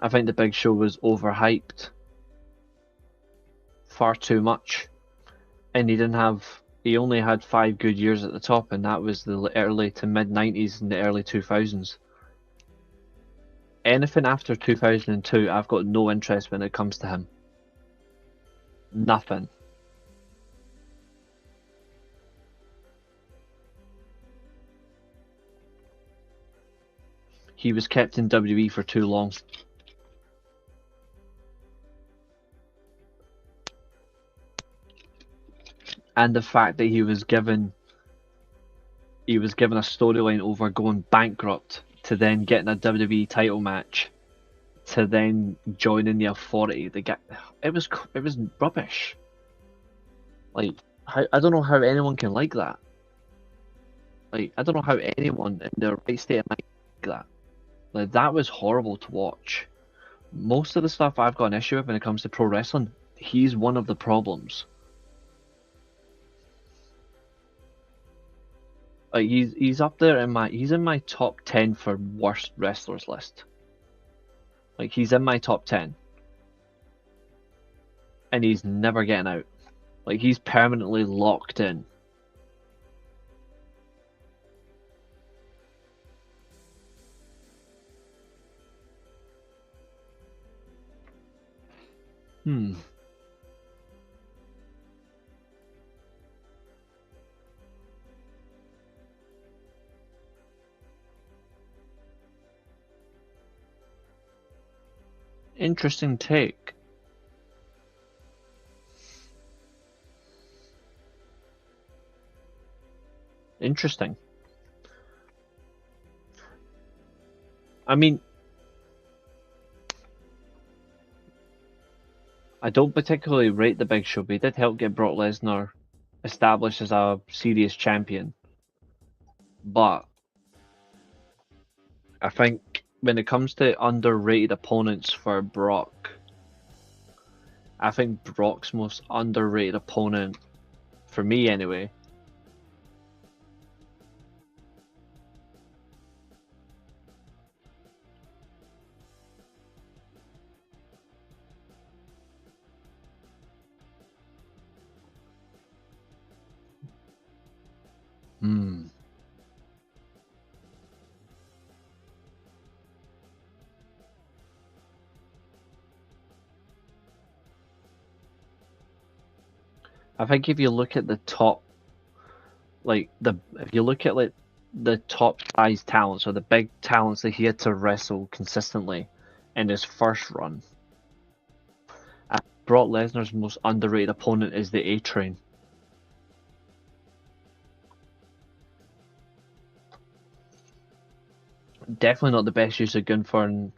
I think the Big Show was overhyped. Far too much. And he only had 5 good years at the top, and that was the early to mid-90s and the early 2000s. Anything after 2002, I've got no interest when it comes to him. Nothing. He was kept in WWE for too long. And the fact that he was given a storyline over going bankrupt to then getting a WWE title match to then joining the Authority. It was rubbish. Like, I don't know how anyone can like that. Like, I don't know how anyone in their right state of mind like that. Like, that was horrible to watch. Most of the stuff I've got an issue with when it comes to pro wrestling, he's one of the problems. Like, he's up there he's in my top 10 for worst wrestlers list. Like, he's in my top 10. And he's never getting out. Like, he's permanently locked in. Interesting take. Interesting. I mean, I don't particularly rate the Big Show, but he did help get Brock Lesnar established as a serious champion. But I think when it comes to underrated opponents for Brock, I think Brock's most underrated opponent, for me anyway, I think if you look at the top, if you look at like the top size talents or the big talents that he had to wrestle consistently in his first run, Brock Lesnar's most underrated opponent is the A-Train. Definitely not the best use of Gunther,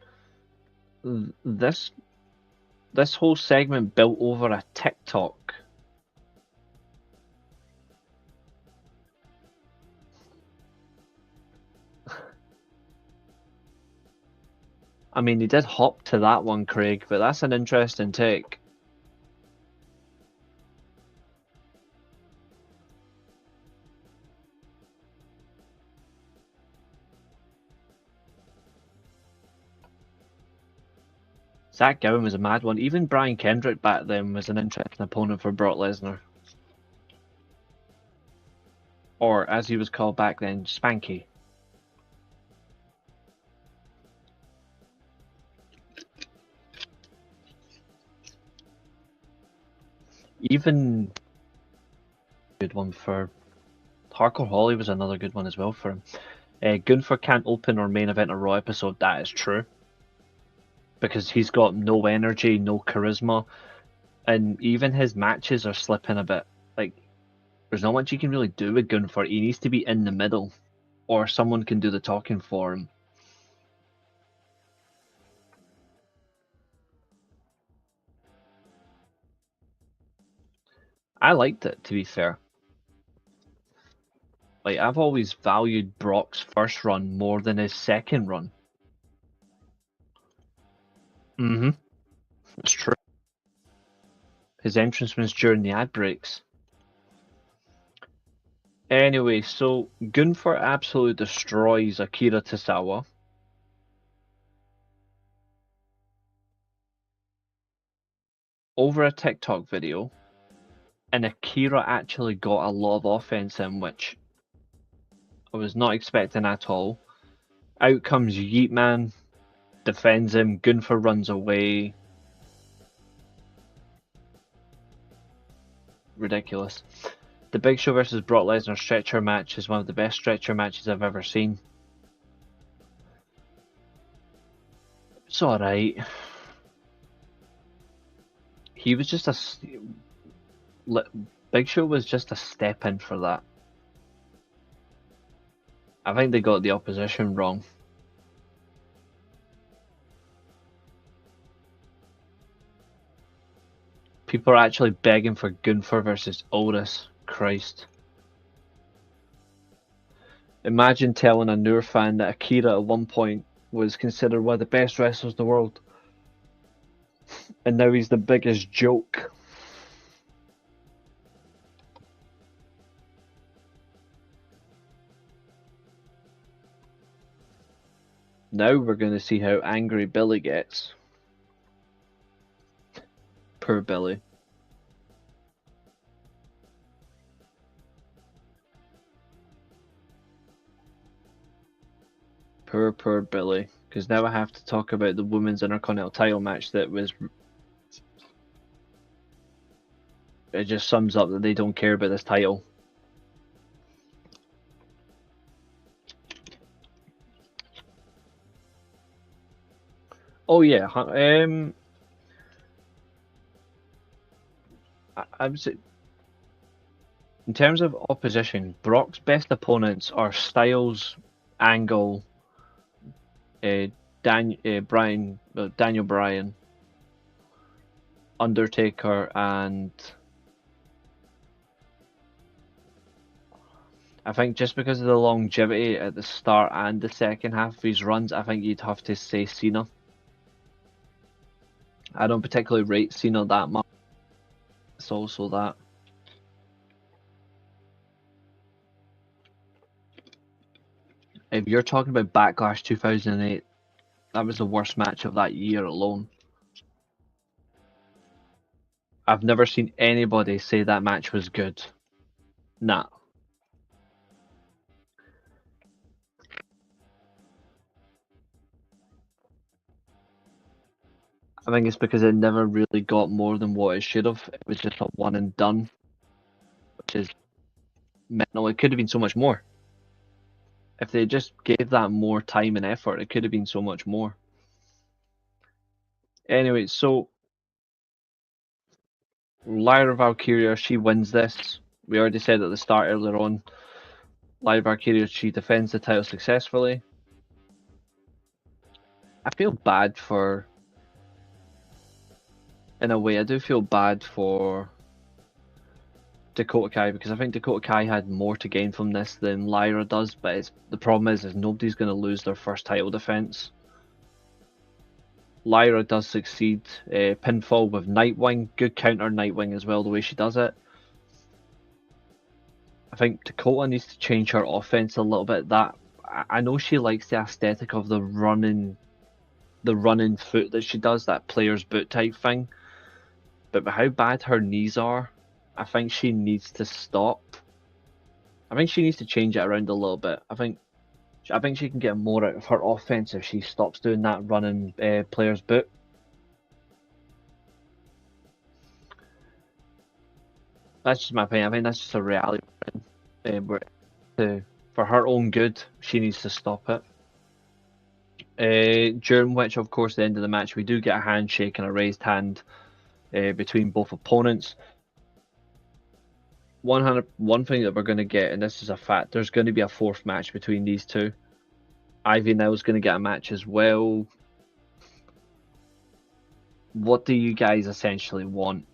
and this this whole segment built over a TikTok. I mean, he did hop to that one, Craig, but that's an interesting take. Zach Gowen was a mad one. Even Brian Kendrick back then was an interesting opponent for Brock Lesnar. Or, as he was called back then, Spanky. Even good one for Hardcore Holly was another good one as well for him. Gunther can't open or main event a Raw episode. That is true, because he's got no energy, no charisma, and even his matches are slipping a bit. Like, there's not much you can really do with Gunther. He needs to be in the middle, or someone can do the talking for him. I liked it, to be fair. Like, I've always valued Brock's first run more than his second run. It's true. His entrance was during the ad breaks. Anyway, so Gunther absolutely destroys Akira Tozawa. Over a TikTok video, and Akira actually got a lot of offense in, which I was not expecting at all. Out comes Yeet Man, defends him, Gunther runs away. Ridiculous. The Big Show versus Brock Lesnar stretcher match is one of the best stretcher matches I've ever seen. It's alright. He was just Big Show was just a step in for that. I think they got the opposition wrong. People are actually begging for Gunther versus Otis. Christ. Imagine telling a Noor fan that Akira at one point was considered one of the best wrestlers in the world, and now he's the biggest joke. Now we're going to see how angry Billy gets. Poor Billy. Poor Billy. Because now I have to talk about the Women's Intercontinental title match that was... It just sums up that they don't care about this title. Oh yeah, I would say, in terms of opposition, Brock's best opponents are Styles, Angle, Daniel Bryan, Undertaker, and I think just because of the longevity at the start and the second half of his runs, I think you'd have to say Cena. I don't particularly rate Cena that much. It's also that. If you're talking about Backlash 2008, that was the worst match of that year alone. I've never seen anybody say that match was good. Nah. I think it's because it never really got more than what it should have. It was just a one and done, which is mental. It could have been so much more. If they just gave that more time and effort, it could have been so much more. Anyway, so Lyra Valkyria, she wins this. We already said at the start earlier on, Lyra Valkyria, she defends the title successfully. I feel bad for in a way, I do feel bad for Dakota Kai, because I think Dakota Kai had more to gain from this than Lyra does, but the problem is nobody's going to lose their first title defense. Lyra does succeed. Pinfall with Nightwing, good counter Nightwing as well, the way she does it. I think Dakota needs to change her offense a little bit. That I know she likes the aesthetic of the running foot that she does, that player's boot type thing. But with how bad her knees are, I think she needs to stop. I think she needs to change it around a little bit. I think she can get more out of her offense if she stops doing that running player's boot. That's just my opinion. I think that's just a reality. For her own good, she needs to stop it. During which, of course, the end of the match, we do get a handshake and a raised hand between both opponents. One thing that we're going to get, and this is a fact, there's going to be a fourth match between these two. Ivy Nell's going to get a match as well. What do you guys essentially want?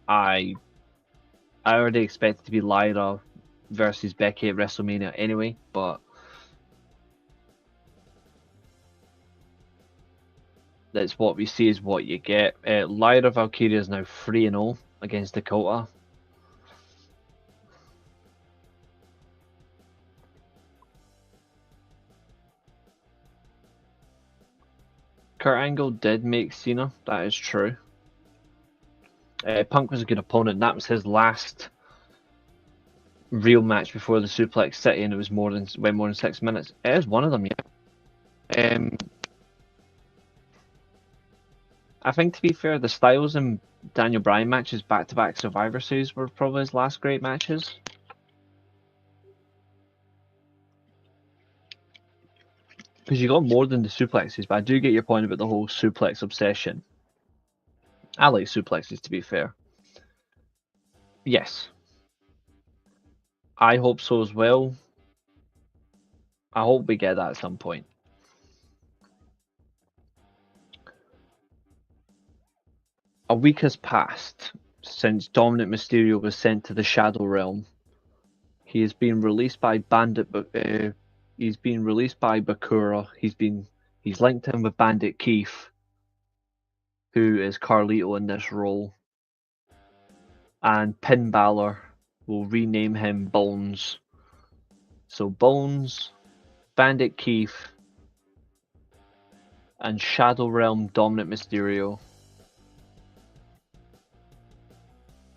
I already expect it to be Lyra versus Becky at WrestleMania anyway, but that's what we see is what you get. Lyra Valkyria is now 3-0 against Dakota. Kurt Angle did make Cena, that is true. Punk was a good opponent. That was his last real match before the Suplex City, and it was went more than 6 minutes. It is one of them, yeah. I think, to be fair, the Styles and Daniel Bryan matches back-to-back Survivor Series were probably his last great matches. Because you got more than the suplexes, but I do get your point about the whole suplex obsession. I like suplexes, to be fair. Yes. I hope so as well. I hope we get that at some point. A week has passed since Dominic Mysterio was sent to the Shadow Realm. He has been released by he's been released by Bakura. He's linked in with Bandit Keith, who is Carlito in this role. And Finn Balor will rename him Bones. So Bones, Bandit Keith, and Shadow Realm Dominic Mysterio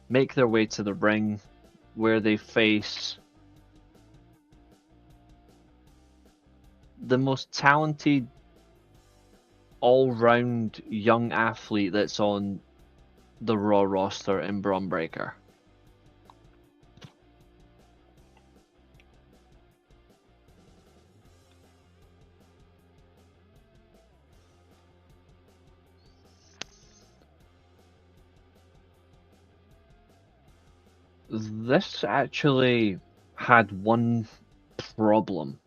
make their way to the ring, where they face the most talented all-round young athlete that's on the Raw roster in Braun Breaker. This actually had one problem.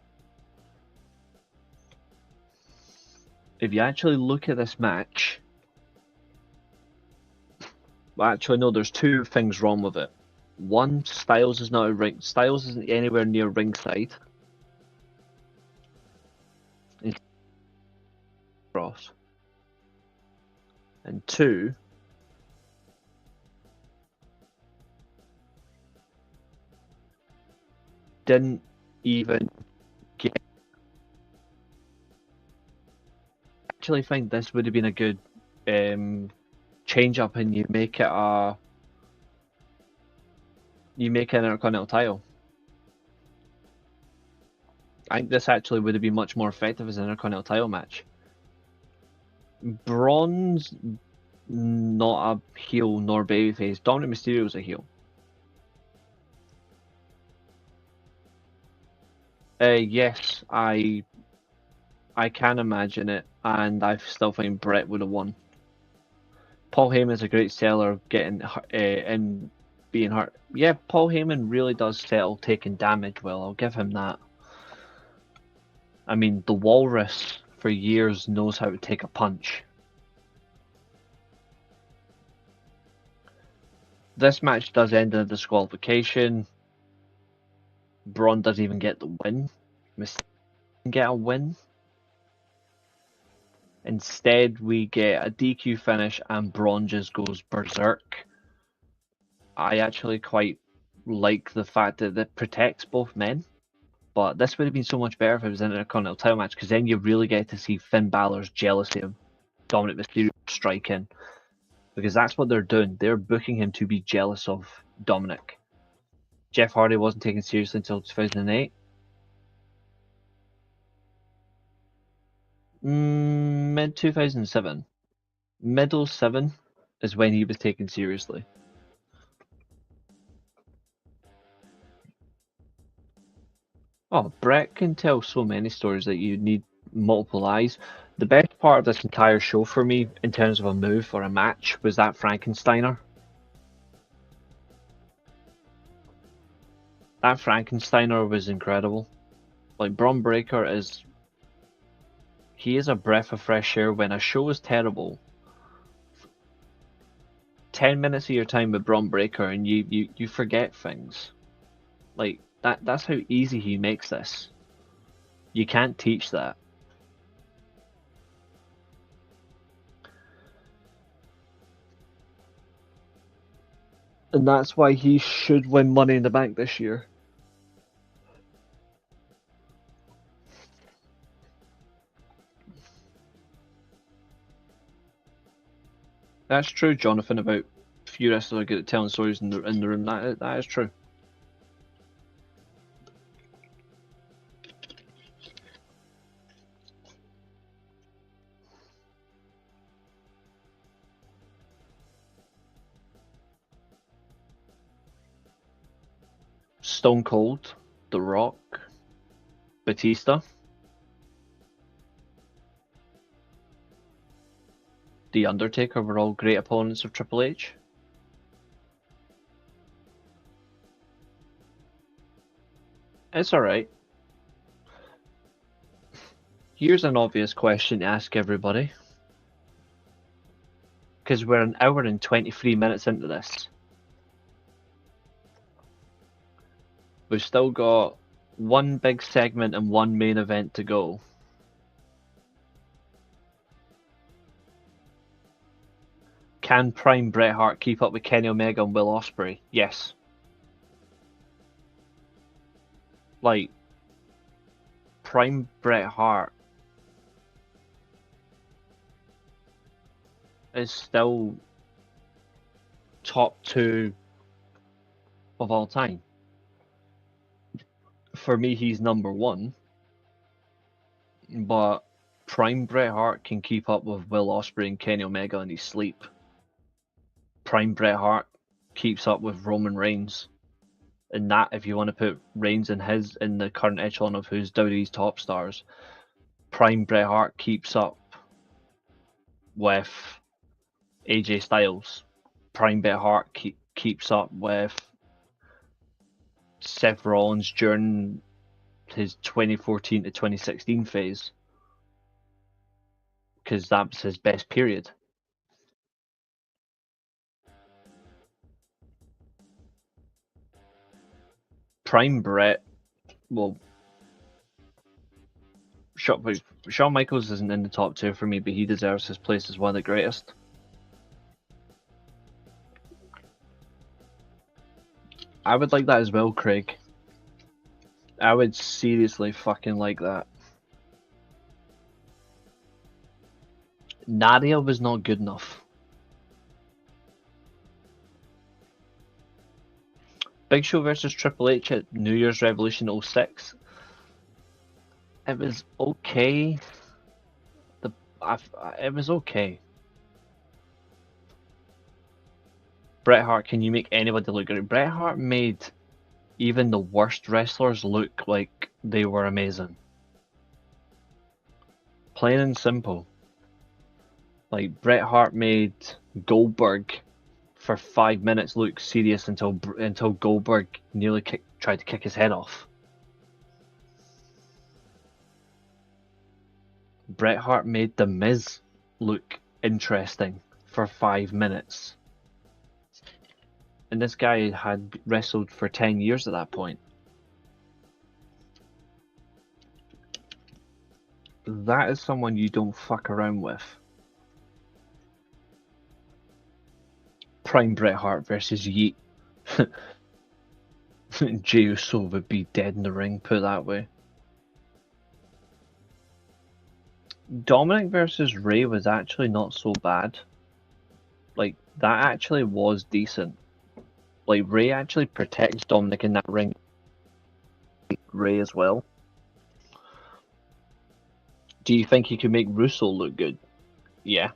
If you actually look at this match, well, actually no, there's two things wrong with it. One, Styles is not Styles isn't anywhere near ringside. Cross. And two, didn't even get. I actually think this would have been a good change up, and you make it an Intercontinental title. I think this actually would have been much more effective as an Intercontinental title match. Braun's not a heel nor babyface. Dominic Mysterio's a heel. Yes, I can imagine it, and I still think Brett would have won. Paul Heyman's a great seller, getting and being hurt. Yeah, Paul Heyman really does sell taking damage well. I'll give him that. I mean, the Walrus for years knows how to take a punch. This match does end in a disqualification. Braun doesn't even get the win. Mysterio doesn't get a win. Instead, we get a DQ finish and Braun just goes berserk. I actually quite like the fact that it protects both men. But this would have been so much better if it was an Intercontinental title match, because then you really get to see Finn Balor's jealousy of Dominic Mysterio striking. Because that's what they're doing. They're booking him to be jealous of Dominic. Jeff Hardy wasn't taken seriously until 2008. Mid 2007. Middle 7 is when he was taken seriously. Oh, Brett can tell so many stories that you need multiple eyes. The best part of this entire show for me, in terms of a move or a match, was that Frankensteiner. That Frankensteiner was incredible. Like, Braun Breaker is... He is a breath of fresh air. When a show is terrible, 10 minutes of your time with Braun Breaker and you forget things. Like, that's how easy he makes this. You can't teach that. And that's why he should win Money in the Bank this year. That's true, Jonathan, about few wrestlers are good at telling stories in the room. That is true. Stone Cold, The Rock, Batista, The Undertaker were all great opponents of Triple H. It's alright. Here's an obvious question to ask everybody. Because we're an hour and 23 minutes into this. We've still got one big segment and one main event to go. Can Prime Bret Hart keep up with Kenny Omega and Will Ospreay? Yes. Like, Prime Bret Hart is still top 2 of all time. For me, he's number 1. But Prime Bret Hart can keep up with Will Ospreay and Kenny Omega in his sleep. Prime Bret Hart keeps up with Roman Reigns. And that, if you want to put Reigns in the current echelon of who's WWE's top stars, Prime Bret Hart keeps up with AJ Styles. Prime Bret Hart keeps up with Seth Rollins during his 2014 to 2016 phase, because that was his best period. Prime Bret, well, Shawn Michaels isn't in the top 2 for me, but he deserves his place as one of the greatest. I would like that as well, Craig. I would seriously fucking like that. Nadia was not good enough. Big Show versus Triple H at New Year's Revolution 06. It was okay. It was okay. Bret Hart, can you make anybody look good? Bret Hart made even the worst wrestlers look like they were amazing. Plain and simple. Like, Bret Hart made Goldberg for 5 minutes look serious until Goldberg nearly tried to kick his head off. Bret Hart made The Miz look interesting for 5 minutes. And this guy had wrestled for 10 years at that point. That is someone you don't fuck around with. Prime Bret Hart versus Yeet. Jey Uso would be dead in the ring, put it that way. Dominic versus Rey was actually not so bad. Like, that actually was decent. Like, Rey actually protects Dominic in that ring. Rey as well. Do you think he could make Russo look good? Yeah.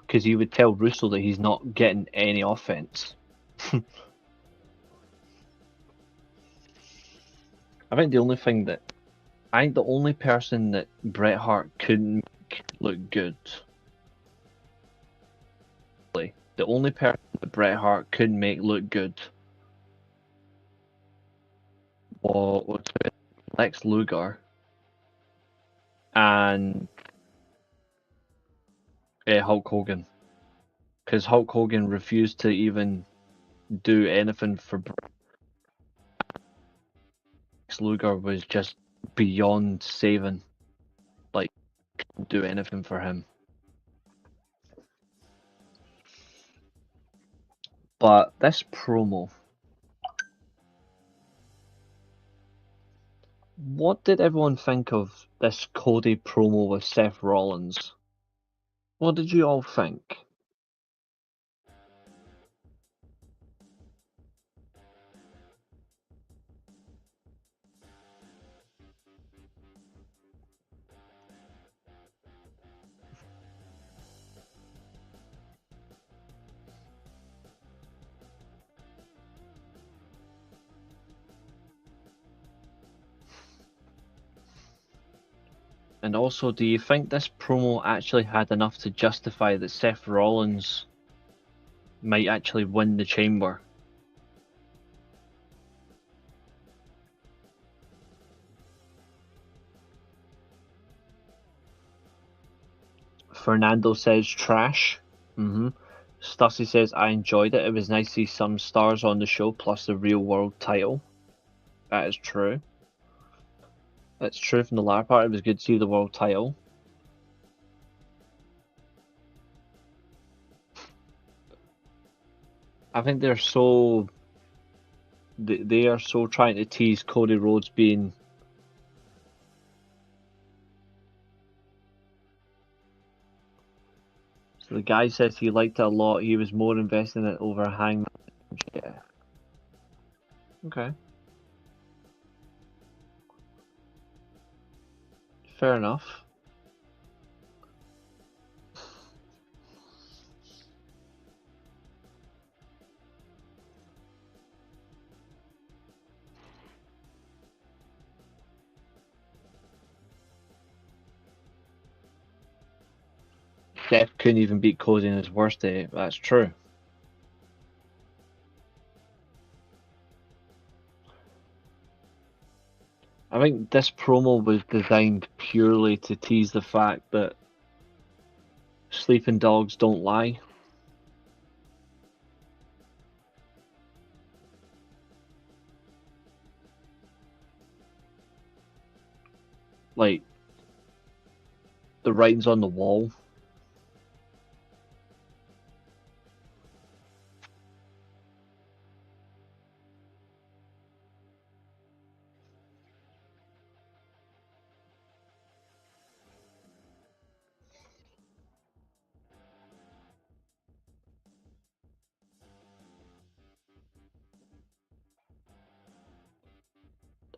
Because he would tell Russo that he's not getting any offense. I think the only person that Bret Hart couldn't make look good. The only person that Bret Hart couldn't make look good was Lex Luger and Hulk Hogan. Because Hulk Hogan refused to even do anything for Bret. Lex Luger was just beyond saving. Like, couldn't do anything for him. But this promo, what did everyone think of this Cody promo with Seth Rollins? What did you all think? And also, do you think this promo actually had enough to justify that Seth Rollins might actually win the Chamber? Fernando says trash. Stussy says, I enjoyed it. It was nice to see some stars on the show plus the real world title. That is true. That's true from the latter part. It was good to see the world title. I think they're so... They are so trying to tease Cody Rhodes being... So the guy says he liked it a lot. He was more invested in it over Hangman. Yeah. Okay. Fair enough. Seth couldn't even beat Cody in his worst day. That's true. I think this promo was designed purely to tease the fact that sleeping dogs don't lie. Like, the writing's on the wall.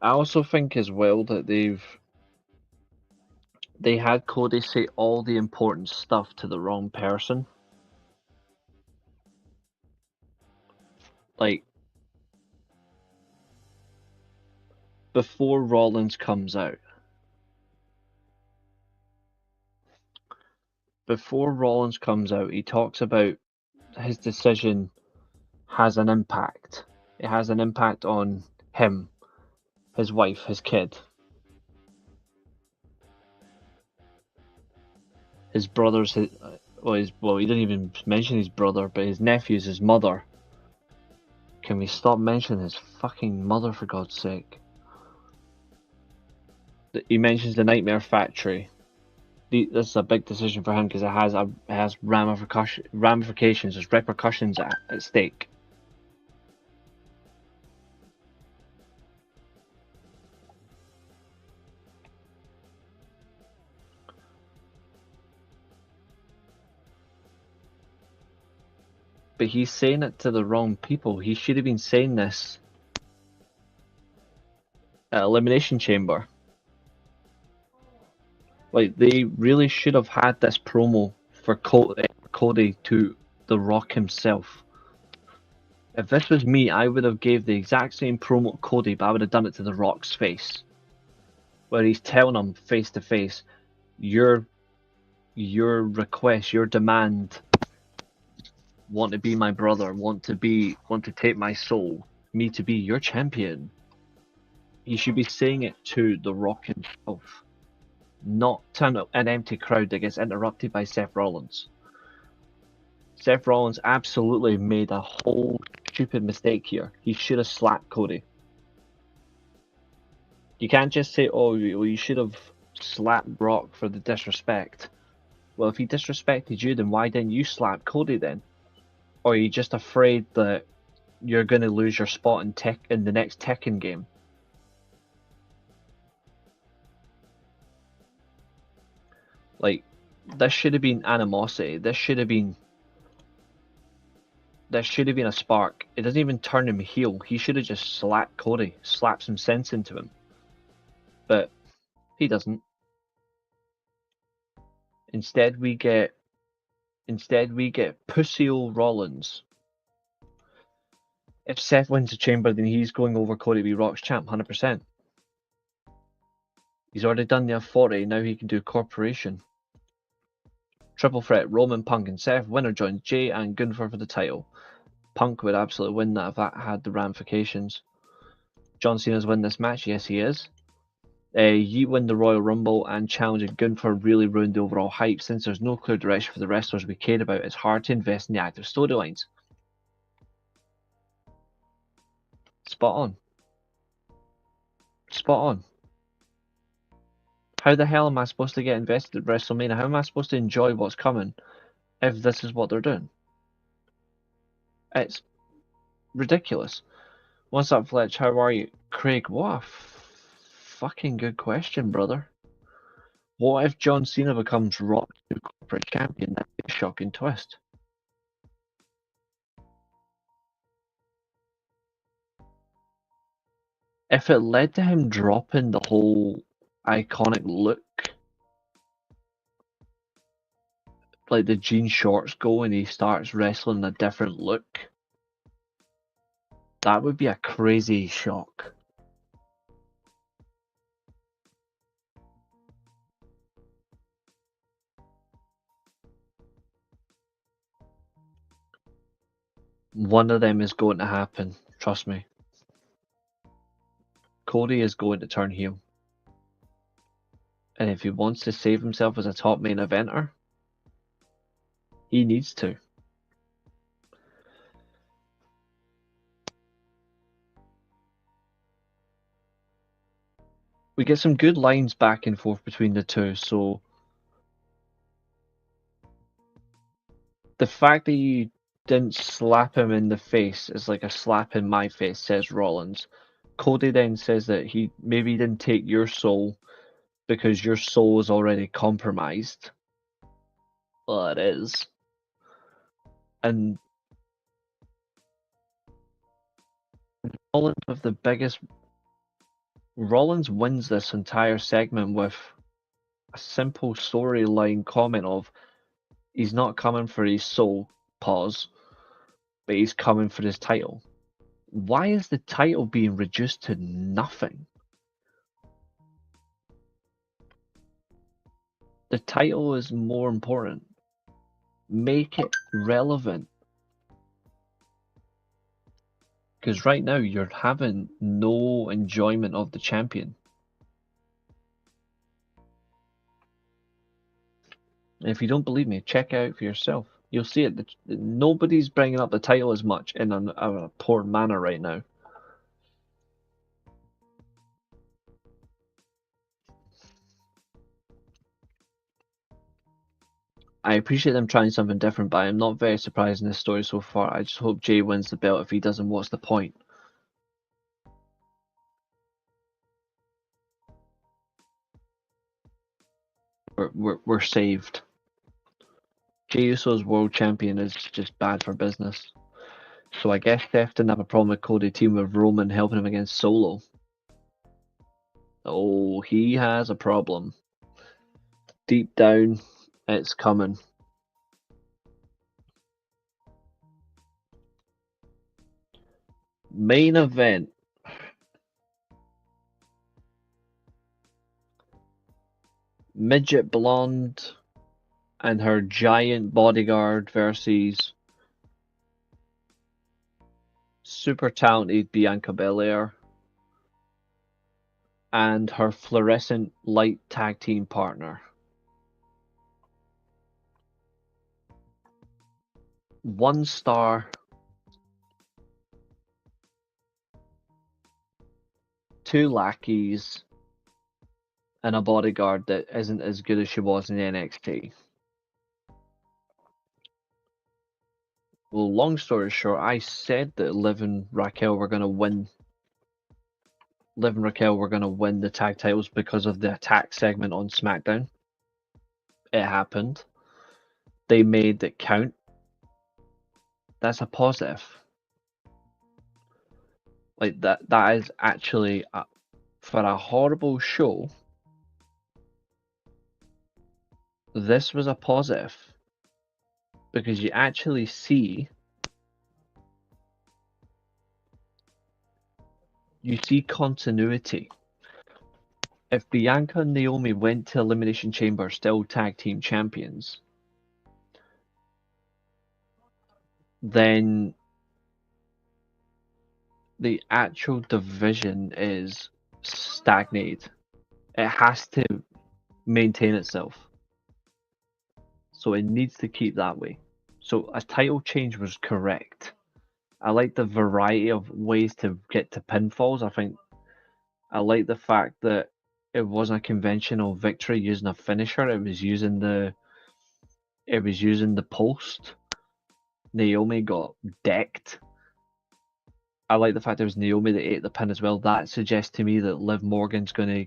I also think as well that they had Cody say all the important stuff to the wrong person. Like, before Rollins comes out. Before Rollins comes out, he talks about his decision has an impact. It has an impact on him, his wife, his kid, his brothers. He didn't even mention his brother, but his nephews, his mother. Can we stop mentioning his fucking mother, for God's sake? He mentions the Nightmare Factory. This is a big decision for him because it has ramifications, there's repercussions at stake. But he's saying it to the wrong people. He should have been saying this at Elimination Chamber. Like, they really should have had this promo for Cody to The Rock himself. If this was me, I would have gave the exact same promo to Cody, but I would have done it to The Rock's face. Where he's telling him face to face, your request, your demand, want to be my brother, want to take my soul, me to be your champion. He should be saying it to The Rock himself, not to an empty crowd that gets interrupted by Seth Rollins. Seth Rollins absolutely made a whole stupid mistake here. He should have slapped Cody. You can't just say, oh, well, you should have slapped Brock for the disrespect. Well, if he disrespected you, then why didn't you slap Cody then? Or are you just afraid that you're going to lose your spot in the next Tekken game? Like, this should have been animosity. This should have been a spark. It doesn't even turn him heel. He should have just slapped Cody, slapped some sense into him. But he doesn't. Instead we get pussy old Rollins. If Seth wins the Chamber, then he's going over Cody to be Rock's champ, 100%. He's already done the F40, now he can do Corporation. Triple threat, Roman, Punk and Seth. Winner joins Jay and Gunther for the title. Punk would absolutely win that if that had the ramifications. John Cena's win this match, yes he is. Ye win the Royal Rumble, and challenging Gunther really ruined the overall hype. Since there's no clear direction for the wrestlers we cared about, it's hard to invest in the active storylines. Spot on. Spot on. How the hell am I supposed to get invested in WrestleMania? How am I supposed to enjoy what's coming if this is what they're doing? It's ridiculous. What's up, Fletch? How are you? Craig, what a fucking good question, brother. What if John Cena becomes Rock's new corporate champion? That'd be a shocking twist. If it led to him dropping the whole iconic look, like the jean shorts go and he starts wrestling a different look, that would be a crazy shock. One of them is going to happen, trust me. Cody is going to turn heel. And if he wants to save himself as a top main eventer, he needs to. We get some good lines back and forth between the two, so the fact that you didn't slap him in the face is like a slap in my face, says Rollins. Cody then says that he maybe didn't take your soul because your soul is already compromised. Well, it is. And Rollins with the biggest... Rollins wins this entire segment with a simple storyline comment of he's not coming for his soul, pause, but he's coming for his title. Why is the title being reduced to nothing? The title is more important. Make it relevant. Because right now you're having no enjoyment of the champion. And if you don't believe me, check it out for yourself. You'll see it. Nobody's bringing up the title as much in a poor manner right now. I appreciate them trying something different, but I'm not very surprised in this story so far. I just hope Jay wins the belt. If he doesn't, what's the point? We're saved. Jey Uso's world champion is just bad for business. So I guess Steph didn't have a problem with Cody team with Roman helping him against Solo. Oh, he has a problem. Deep down, it's coming. Main event. Midget Blonde and her giant bodyguard versus super talented Bianca Belair and her fluorescent light tag team partner. 1 star. 2 lackeys and a bodyguard that isn't as good as she was in NXT. Well, long story short, I said that Liv and Raquel were going to win. Liv and Raquel were going to win the tag titles because of the attack segment on SmackDown. It happened. They made it count. That's a positive. Like that is actually for a horrible show. This was a positive because you actually see continuity. If Bianca and Naomi went to Elimination Chamber still tag team champions, then the actual division is stagnated. It has to maintain itself. So it needs to keep that way. So a title change was correct. I like the variety of ways to get to pinfalls. I like the fact that it wasn't a conventional victory using a finisher. It was using the post. Naomi got decked. I like the fact there was Naomi that ate the pin as well. That suggests to me that Liv Morgan's going to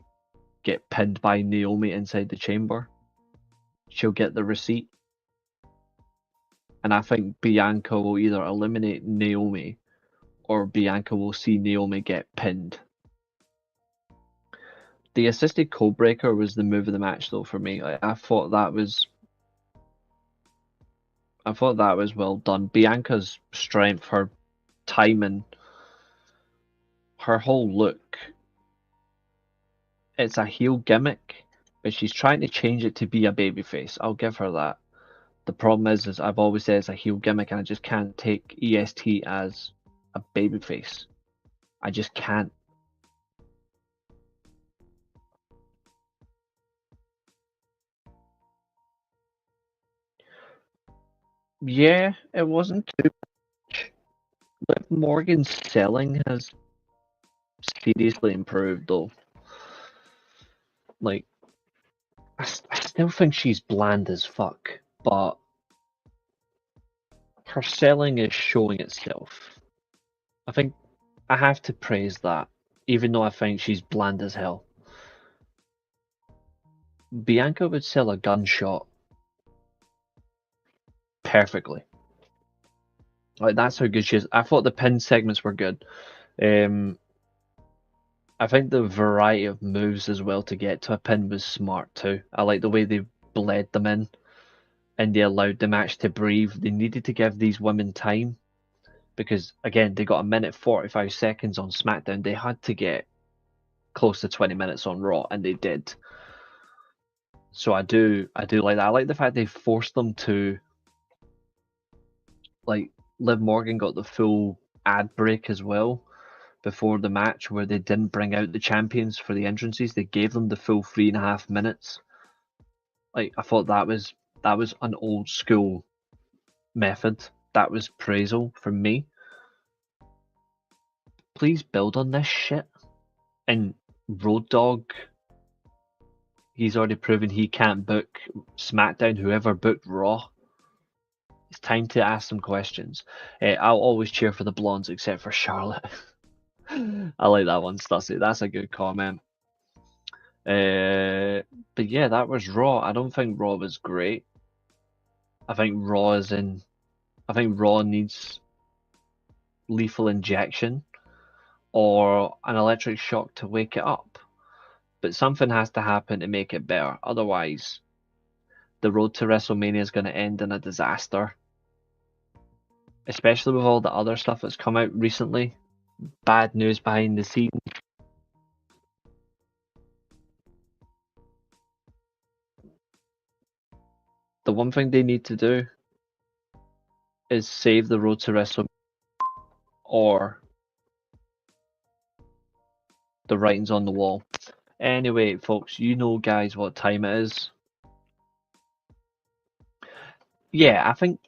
get pinned by Naomi inside the chamber. She'll get the receipt. And I think Bianca will either eliminate Naomi or Bianca will see Naomi get pinned. The assisted codebreaker was the move of the match though for me. I thought that was well done. Bianca's strength, her timing, her whole look. It's a heel gimmick, but she's trying to change it to be a babyface. I'll give her that. The problem is I've always said it's a heel gimmick and I just can't take EST as a babyface. I just can't. Yeah, it wasn't too much. Liv Morgan's selling has seriously improved though. Like, I still think she's bland as fuck, but her selling is showing itself. I think I have to praise that, even though I think she's bland as hell. Bianca would sell a gunshot perfectly. Like, that's how good she is. I thought the pin segments were good. I think the variety of moves as well to get to a pin was smart too. I like the way they bled them in and they allowed the match to breathe. They needed to give these women time because, again, they got 1:45 seconds on SmackDown. They had to get close to 20 minutes on Raw, and they did. So I do like that. I like the fact they forced them to, like, Liv Morgan got the full ad break as well before the match, where they didn't bring out the champions for the entrances. They gave them the full 3.5 minutes. Like, I thought that was an old school method. That was praisal from me. Please build on this shit. And Road Dogg, he's already proven he can't book SmackDown. Whoever booked Raw, it's time to ask some questions. I'll always cheer for the blondes except for Charlotte. I like that one, Stussy. That's a good comment. But yeah, that was Raw. I don't think Raw was great. I think Raw needs lethal injection or an electric shock to wake it up. But something has to happen to make it better. Otherwise, the road to WrestleMania is going to end in a disaster. Especially with all the other stuff that's come out recently. Bad news behind the scenes. The one thing they need to do is save the road to WrestleMania or the writing's on the wall. Anyway, folks, you know, guys, what time it is. Yeah, I think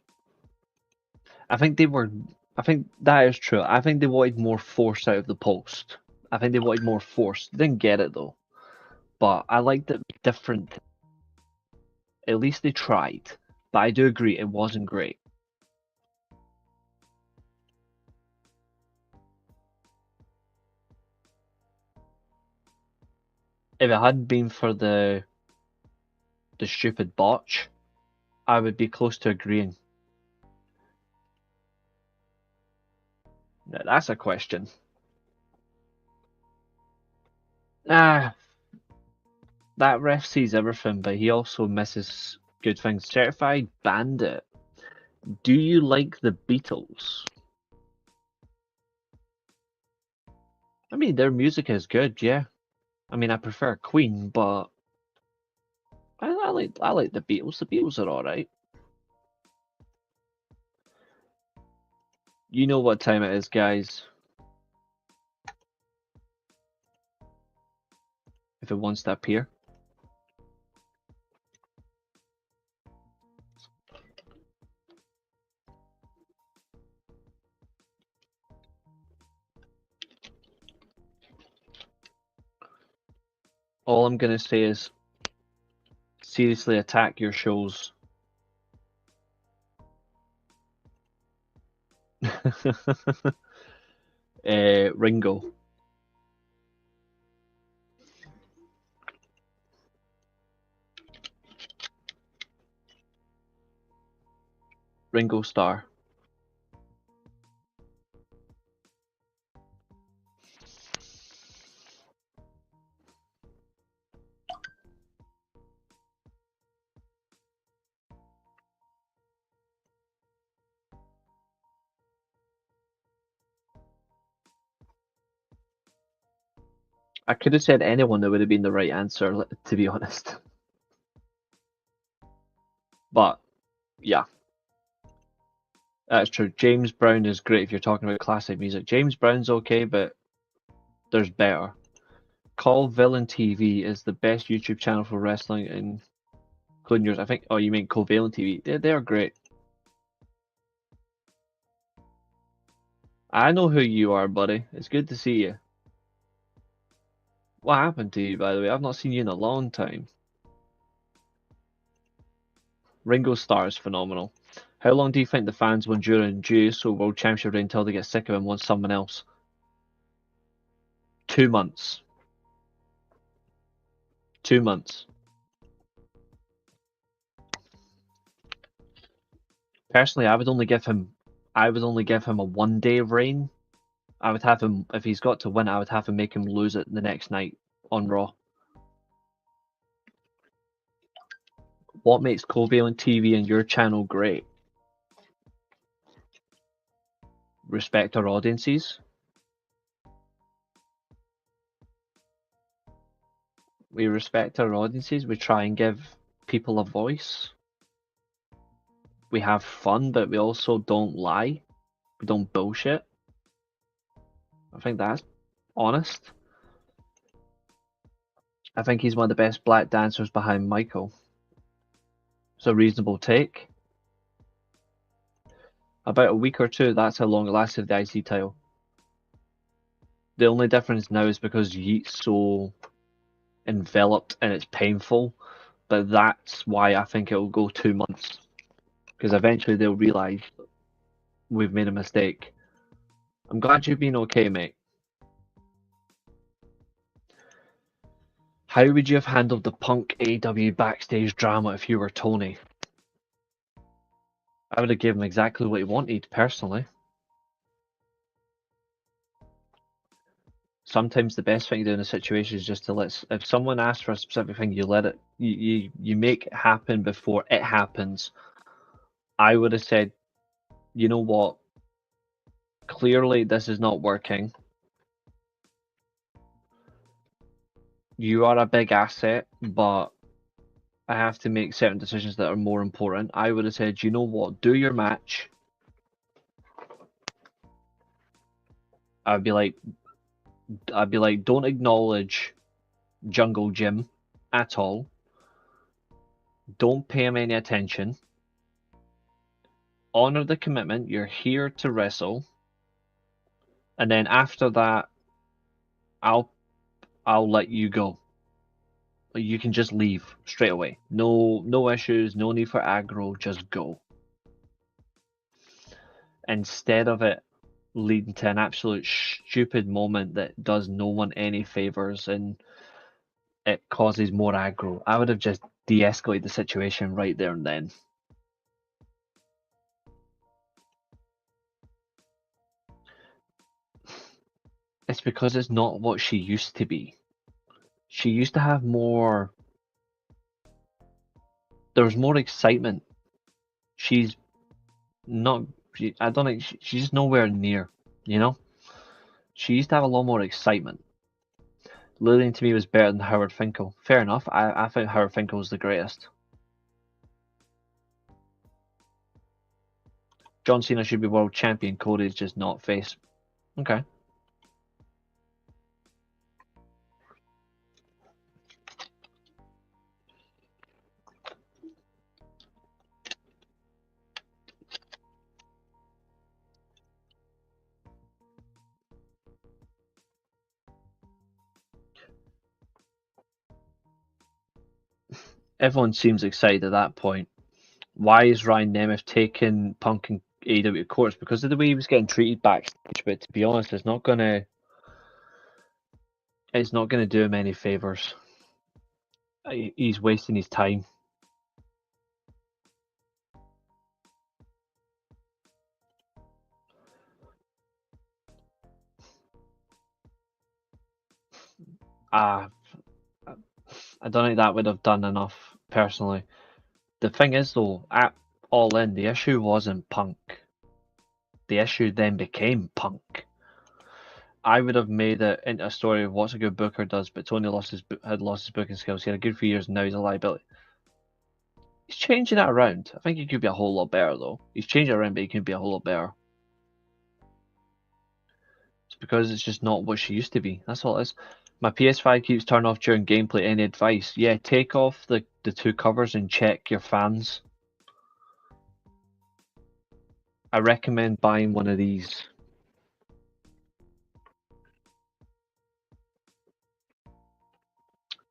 that is true. I think they wanted more force out of the post. I think they wanted more force. They didn't get it though. But I liked it different. At least they tried. But I do agree it wasn't great. If it hadn't been for the stupid botch, I would be close to agreeing. Now, that's a question. That ref sees everything, but he also misses good things. Certified Bandit. Do you like the Beatles? I mean, their music is good, yeah. I mean, I prefer Queen, but I like the Beatles. The Beatles are alright. You know what time it is, guys. If it wants to appear. All I'm gonna say is seriously attack your shows. Ringo. Ringo Starr. I could have said anyone that would have been the right answer, to be honest. But, yeah. That's true. James Brown is great if you're talking about classic music. James Brown's okay, but there's better. Call Villain TV is the best YouTube channel for wrestling, including yours. I think. Oh, you mean Covalent TV? They're great. I know who you are, buddy. It's good to see you. What happened to you, by the way? I've not seen you in a long time. Ringo Starr is phenomenal. How long do you think the fans will endure and Juice or World Championship reign until they get sick of him and want someone else? 2 months. 2 months. Personally, I would only give him a 1 day reign. I would have him, if he's got to win, I would have him make him lose it the next night on Raw. What makes Covalent TV and your channel great? Respect our audiences. We respect our audiences. We try and give people a voice. We have fun, but we also don't lie. We don't bullshit. I think that's honest. I think he's one of the best black dancers behind Michael. It's a reasonable take. About a week or two, that's how long it lasted, the IC title. The only difference now is because Yeet's so enveloped and it's painful, but that's why I think it'll go 2 months. Because eventually they'll realise we've made a mistake. I'm glad you've been okay, mate. How would you have handled the Punk AEW backstage drama if you were Tony? I would have given him exactly what he wanted, personally. Sometimes the best thing to do in a situation is just to if someone asks for a specific thing, you let it, you make it happen before it happens. I would have said, you know what, clearly this is not working. You are a big asset, but I have to make certain decisions that are more important. I would have said, you know what, do your match. I'd be like, don't acknowledge Jungle Jim at all. Don't pay him any attention. Honor the commitment. You're here to wrestle. And then after that, I'll let you go. You can just leave straight away. No issues, no need for aggro, just go. Instead of it leading to an absolute stupid moment that does no one any favors and it causes more aggro. I would have just de-escalated the situation right there and then. It's because it's not what she used to be. She used to have more... There was more excitement. She's not... I don't think... She's just nowhere near, you know? She used to have a lot more excitement. Lillian to me was better than Howard Finkel. Fair enough. I think Howard Finkel was the greatest. John Cena should be world champion. Cody's just not face. Okay. Everyone seems excited at that point. Why is Ryan Nemeth taking Punk and AEW courts? Because of the way he was getting treated backstage. But to be honest, it's not gonna do him any favors. He's wasting his time. I don't think that would have done enough, personally. The thing is, though, at All In, the issue wasn't Punk. The issue then became Punk. I would have made it into a story of what's a good booker does, but Tony had lost his booking skills. He had a good few years, and now he's a liability. He's changing it around. I think he could be a whole lot better, though. He's changing it around, but he could be a whole lot better. It's because it's just not what she used to be. That's all it is. My PS5 keeps turning off during gameplay. Any advice? Yeah, take off the two covers and check your fans. I recommend buying one of these.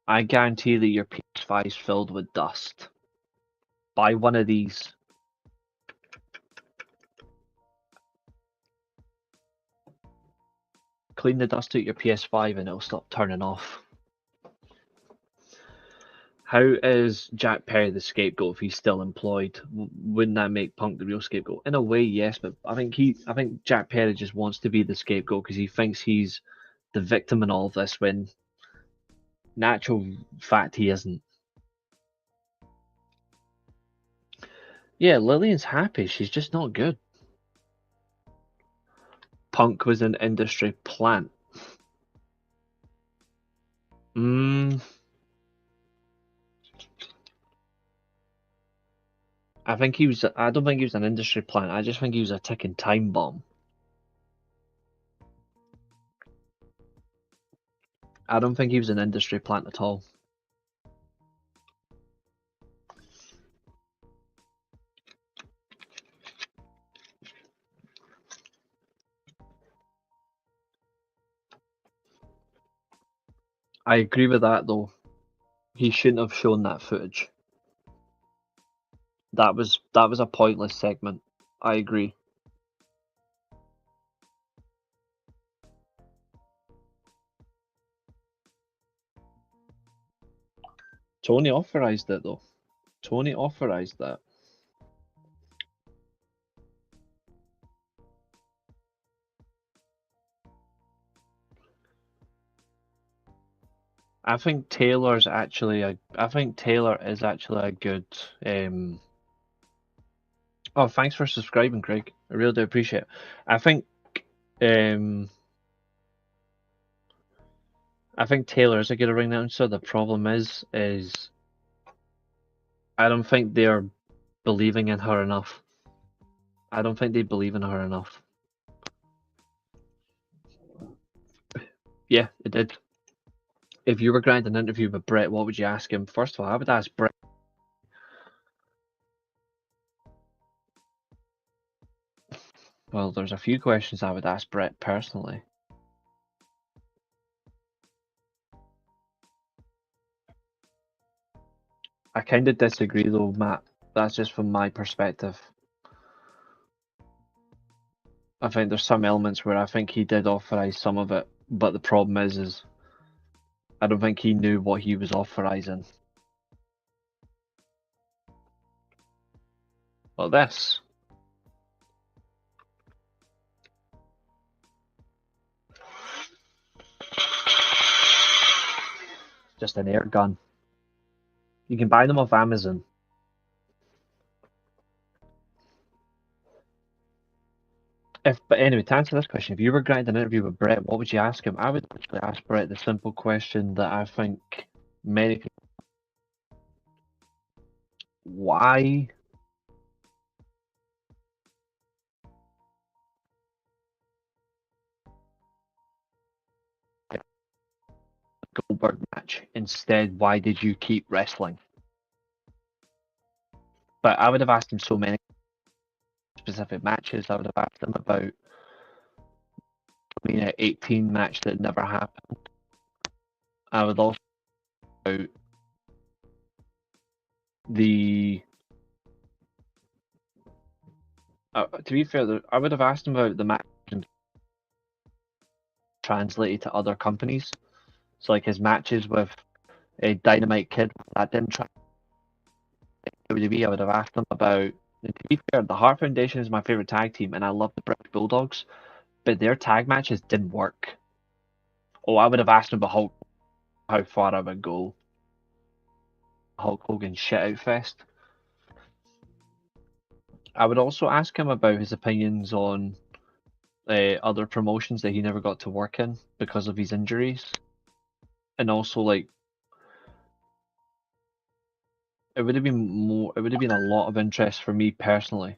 I guarantee that your PS5 is filled with dust. Buy one of these. Clean the dust out your PS5 and it'll stop turning off. How is Jack Perry the scapegoat if he's still employed? Wouldn't that make Punk the real scapegoat? In a way, yes, but I think Jack Perry just wants to be the scapegoat because he thinks he's the victim in all of this when in actual fact he isn't. Yeah, Lillian's happy, she's just not good. Punk was an industry plant. I don't think he was an industry plant. I just think he was a ticking time bomb. I don't think he was an industry plant at all. I agree with that though. He shouldn't have shown that footage. That was a pointless segment. I agree. Tony authorized it though. Tony authorized that. I think Taylor is actually a good. Oh, thanks for subscribing, Craig. I really do appreciate it. I think Taylor is a good ring announcer. The problem is I don't think they're believing in her enough. I don't think they believe in her enough. Yeah, it did. If you were granted an interview with Brett, what would you ask him? First of all, I would ask Brett. Well, there's a few questions I would ask Brett personally. I kind of disagree though, Matt. That's just from my perspective. I think there's some elements where I think he did authorize some of it, but the problem is I don't think he knew what he was authorizing. Well, this. Just an air gun. You can buy them off Amazon. But anyway, to answer this question, if you were granted an interview with Brett, what would you ask him? I would actually ask Brett the simple question that I think many people. Why? Goldberg match. Instead, why did you keep wrestling? But I would have asked him so many specific matches. I would have asked him about an 18 match that never happened. I would also about the. To be fair, I would have asked him about the match translated to other companies. So like his matches with a Dynamite Kid, that didn't try. WWE, I would have asked him about. And to be fair, the Hart Foundation is my favorite tag team, and I love the British Bulldogs, but their tag matches didn't work. Oh, I would have asked him about how far I would go. Hulk Hogan shit out fest. I would also ask him about his opinions on other promotions that he never got to work in because of his injuries, and also like it would have been more. It would have been a lot of interest for me personally.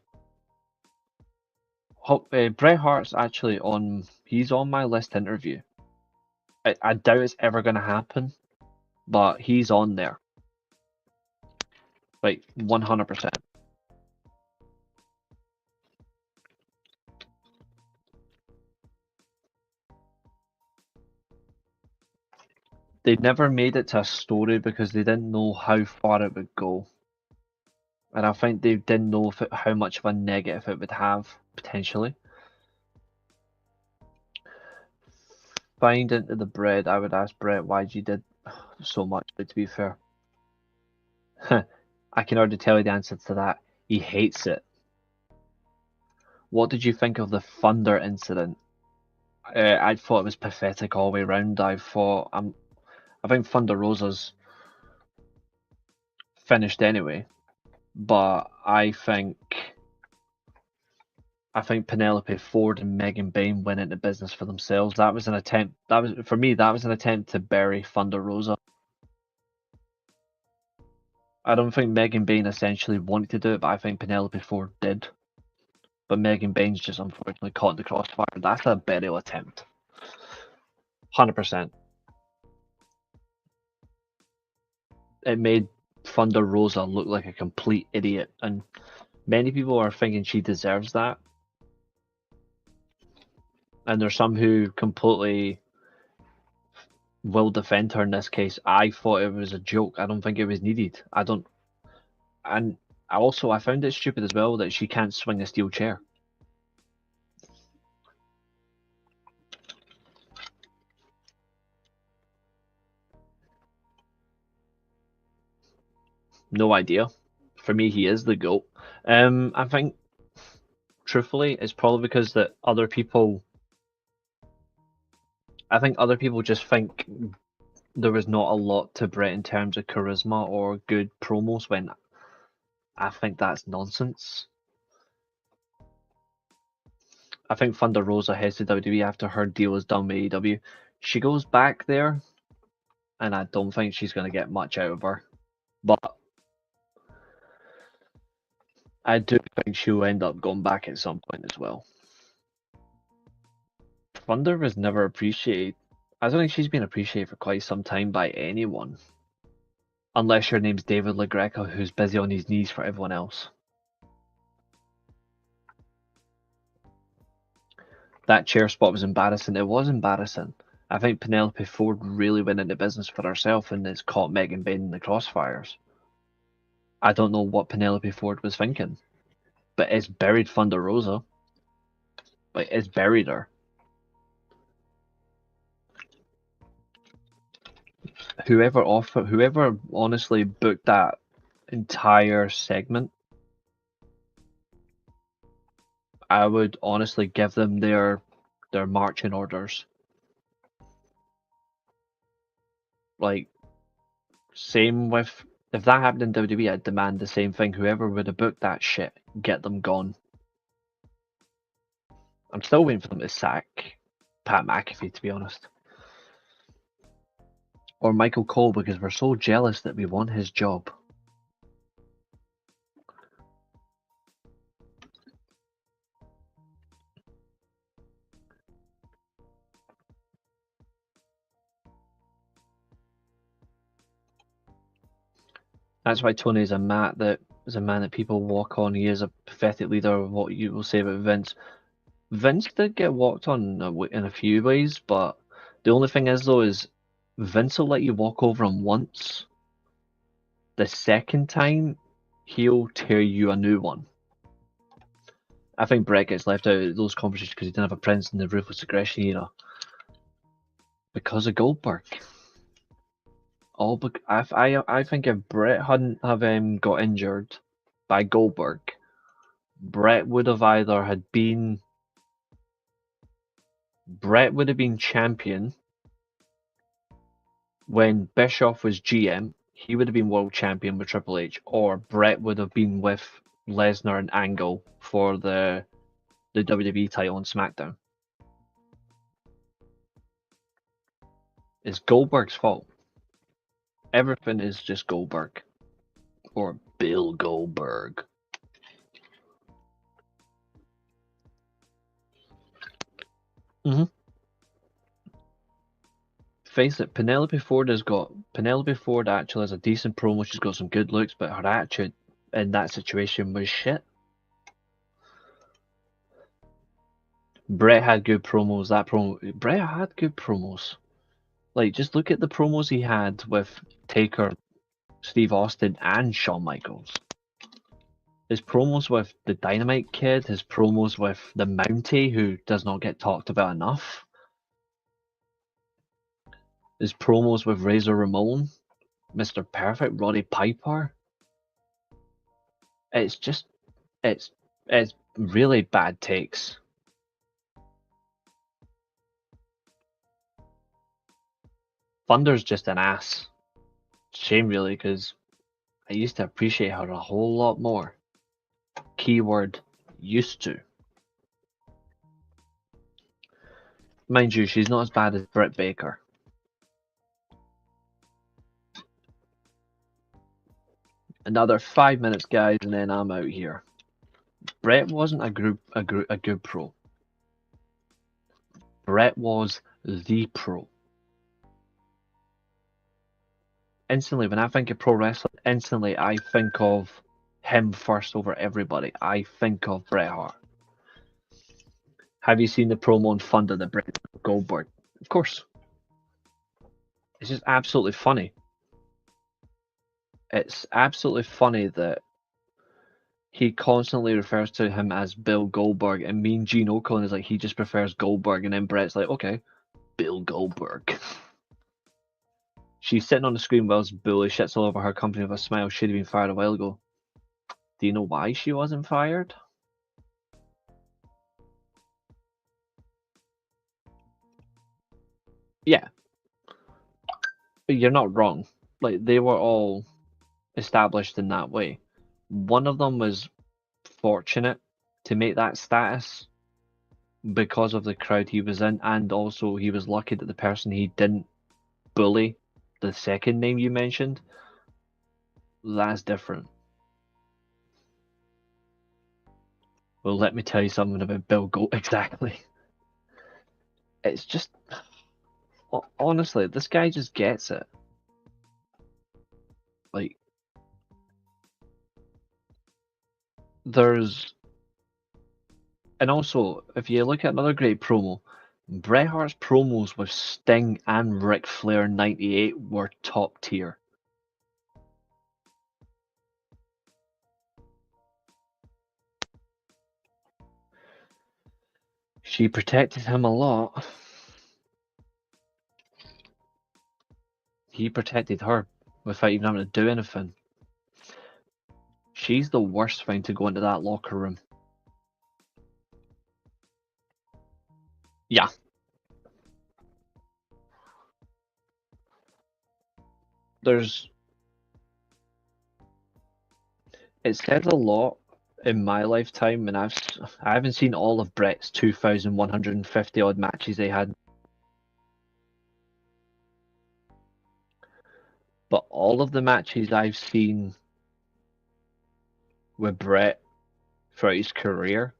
Bret Hart's actually on. He's on my list to interview. I doubt it's ever going to happen, but he's on there. Like 100%. They never made it to a story because they didn't know how far it would go. And I think they didn't know how much of a negative it would have, potentially. Find into the bread, I would ask Brett why you did so much, but to be fair. I can already tell you the answer to that. He hates it. What did you think of the Thunder incident? I thought it was pathetic all the way around. I think Thunder Rosa's finished anyway, but I think Penelope Ford and Megan Bayne went into business for themselves. That was an attempt. That was an attempt to bury Thunder Rosa. I don't think Megan Bayne essentially wanted to do it, but I think Penelope Ford did. But Megan Bayne's just unfortunately caught in the crossfire. That's a burial attempt. 100%. It made Thunder Rosa look like a complete idiot, and many people are thinking she deserves that. And there's some who completely will defend her in this case. I thought it was a joke. I don't think it was needed. And I found it stupid as well that she can't swing a steel chair. No idea. For me, he is the GOAT. I think, truthfully, it's probably because that I think other people just think there was not a lot to Brett in terms of charisma or good promos, when I think that's nonsense. I think Thunder Rosa heads to WWE after her deal is done with AEW. She goes back there, and I don't think she's going to get much out of her. But I do think she'll end up going back at some point as well. Thunder was never appreciated. I don't think she's been appreciated for quite some time by anyone. Unless your name's David LaGreca, who's busy on his knees for everyone else. That chair spot was embarrassing. It was embarrassing. I think Penelope Ford really went into business for herself and it's caught Megan Bain in the crossfires. I don't know what Penelope Ford was thinking, but it's buried Thunder Rosa. Like, it's buried her. Whoever honestly booked that entire segment, I would honestly give them their marching orders. Like, same with, if that happened in WWE, I'd demand the same thing. Whoever would have booked that shit, get them gone. I'm still waiting for them to sack Pat McAfee, to be honest. Or Michael Cole, because we're so jealous that we want his job. That's why Tony is a man that people walk on. He is a pathetic leader of what you will say about Vince. Vince did get walked on in a few ways, but the only thing is though is Vince will let you walk over him once. The second time, he'll tear you a new one. I think Brett gets left out of those conversations because he didn't have a presence in the Ruthless Aggression era. Because of Goldberg. I think if Brett hadn't have got injured by Goldberg, Brett would have been champion when Bischoff was GM. He would have been world champion with Triple H, or Brett would have been with Lesnar and Angle for the WWE title on SmackDown. It's Goldberg's fault. Everything is just Goldberg. Or Bill Goldberg. Face it, Penelope Ford actually has a decent promo. She's got some good looks, but her attitude in that situation was shit. Brett had good promos. Brett had good promos. Like, just look at the promos he had with Taker, Steve Austin, and Shawn Michaels. His promos with the Dynamite Kid, his promos with the Mountie, who does not get talked about enough. His promos with Razor Ramon, Mr. Perfect, Roddy Piper. It's really bad takes. Thunder's just an ass. Shame really, because I used to appreciate her a whole lot more. Keyword, used to. Mind you, she's not as bad as Britt Baker. Another 5 minutes, guys, and then I'm out here. Brett wasn't a good pro. Brett was the pro. Instantly, when I think of pro wrestling, instantly I think of him first over everybody. I think of Bret Hart. Have you seen the promo on Thunder that Brett Goldberg? Of course. It's just absolutely funny. It's absolutely funny that he constantly refers to him as Bill Goldberg, and Mean Gene Okerlund is like, he just prefers Goldberg, and then Brett's like, okay, Bill Goldberg. She's sitting on the screen while Bully shits all over her company with a smile. She'd have been fired a while ago. Do you know why she wasn't fired? Yeah, but you're not wrong. Like, they were all established in that way. One of them was fortunate to make that status because of the crowd he was in, and also he was lucky that the person he didn't bully, the second name you mentioned, that's different. Well, let me tell you something about Bill Goat. Exactly. It's just, honestly, this guy just gets it. Like, there's, and also, if you look at another great promo, Bret Hart's promos with Sting and Ric Flair '98 were top tier. She protected him a lot. He protected her without even having to do anything. She's the worst thing to go into that locker room. Yeah. It says a lot in my lifetime, and I haven't seen all of Bret's 2,150 odd matches they had, but all of the matches I've seen with Bret throughout his career,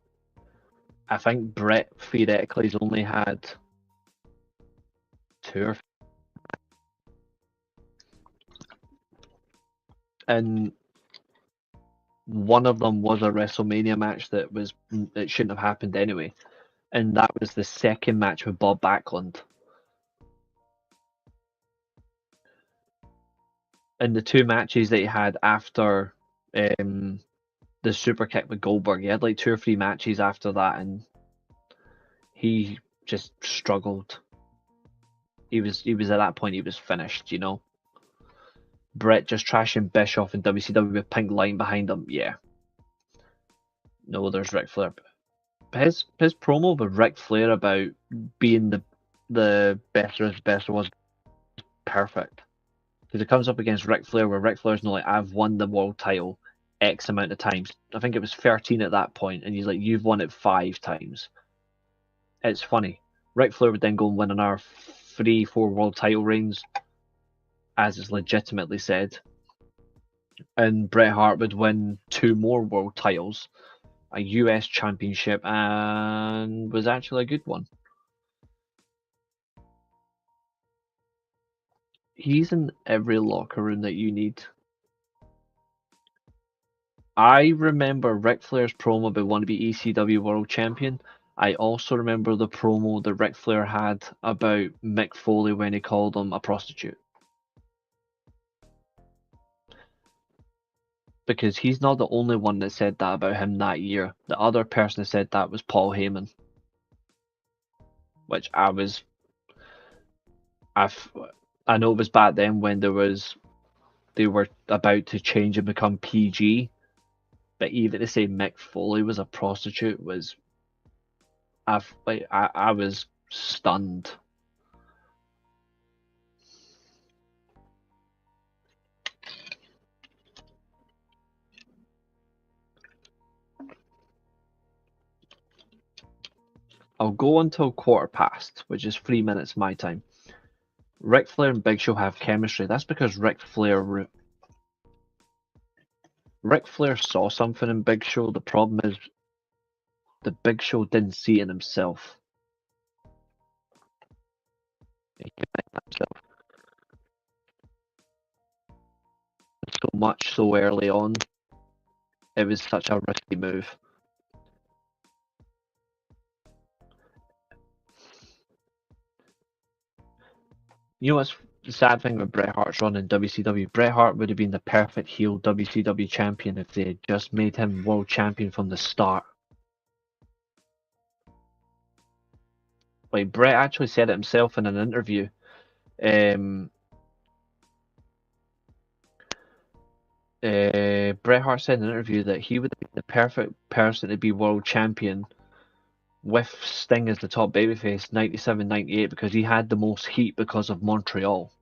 I think Bret theoretically has only had two or, and one of them was a WrestleMania match that shouldn't have happened anyway, and that was the second match with Bob Backlund. And the two matches that he had after the super kick with Goldberg, he had like 2 or 3 matches after that, and he just struggled. He was at that point, he was finished, you know. Bret just trashing Bischoff in WCW with pink line behind him, yeah. No, there's Ric Flair. His promo with Ric Flair about being the best was perfect. Because it comes up against Ric Flair, where Ric Flair's not like, I've won the world title X amount of times. I think it was 13 at that point, and he's like, you've won it 5 times. It's funny. Ric Flair would then go and win another 3-4 world title reigns, as is legitimately said. And Bret Hart would win 2 more world titles, a US championship, and was actually a good one. He's in every locker room that you need. I remember Ric Flair's promo about wanting to be ECW World Champion. I also remember the promo that Ric Flair had about Mick Foley when he called him a prostitute. Because he's not the only one that said that about him that year. The other person that said that was Paul Heyman. Which I know it was back then when they were about to change and become PG. But even to say Mick Foley was a prostitute was, I was stunned. I'll go until 1:15, which is 3 minutes my time. Ric Flair and Big Show have chemistry. That's because Ric Flair saw something in Big Show. The problem is the Big Show didn't see it in himself. He himself so much so early on. It was such a risky move. You know what's the sad thing with Bret Hart's run in WCW, Bret Hart would have been the perfect heel WCW champion if they had just made him world champion from the start. Like, Bret actually said it himself in an interview. Bret Hart said in an interview that he would be the perfect person to be world champion with Sting as the top babyface 97-98 because he had the most heat because of Montreal.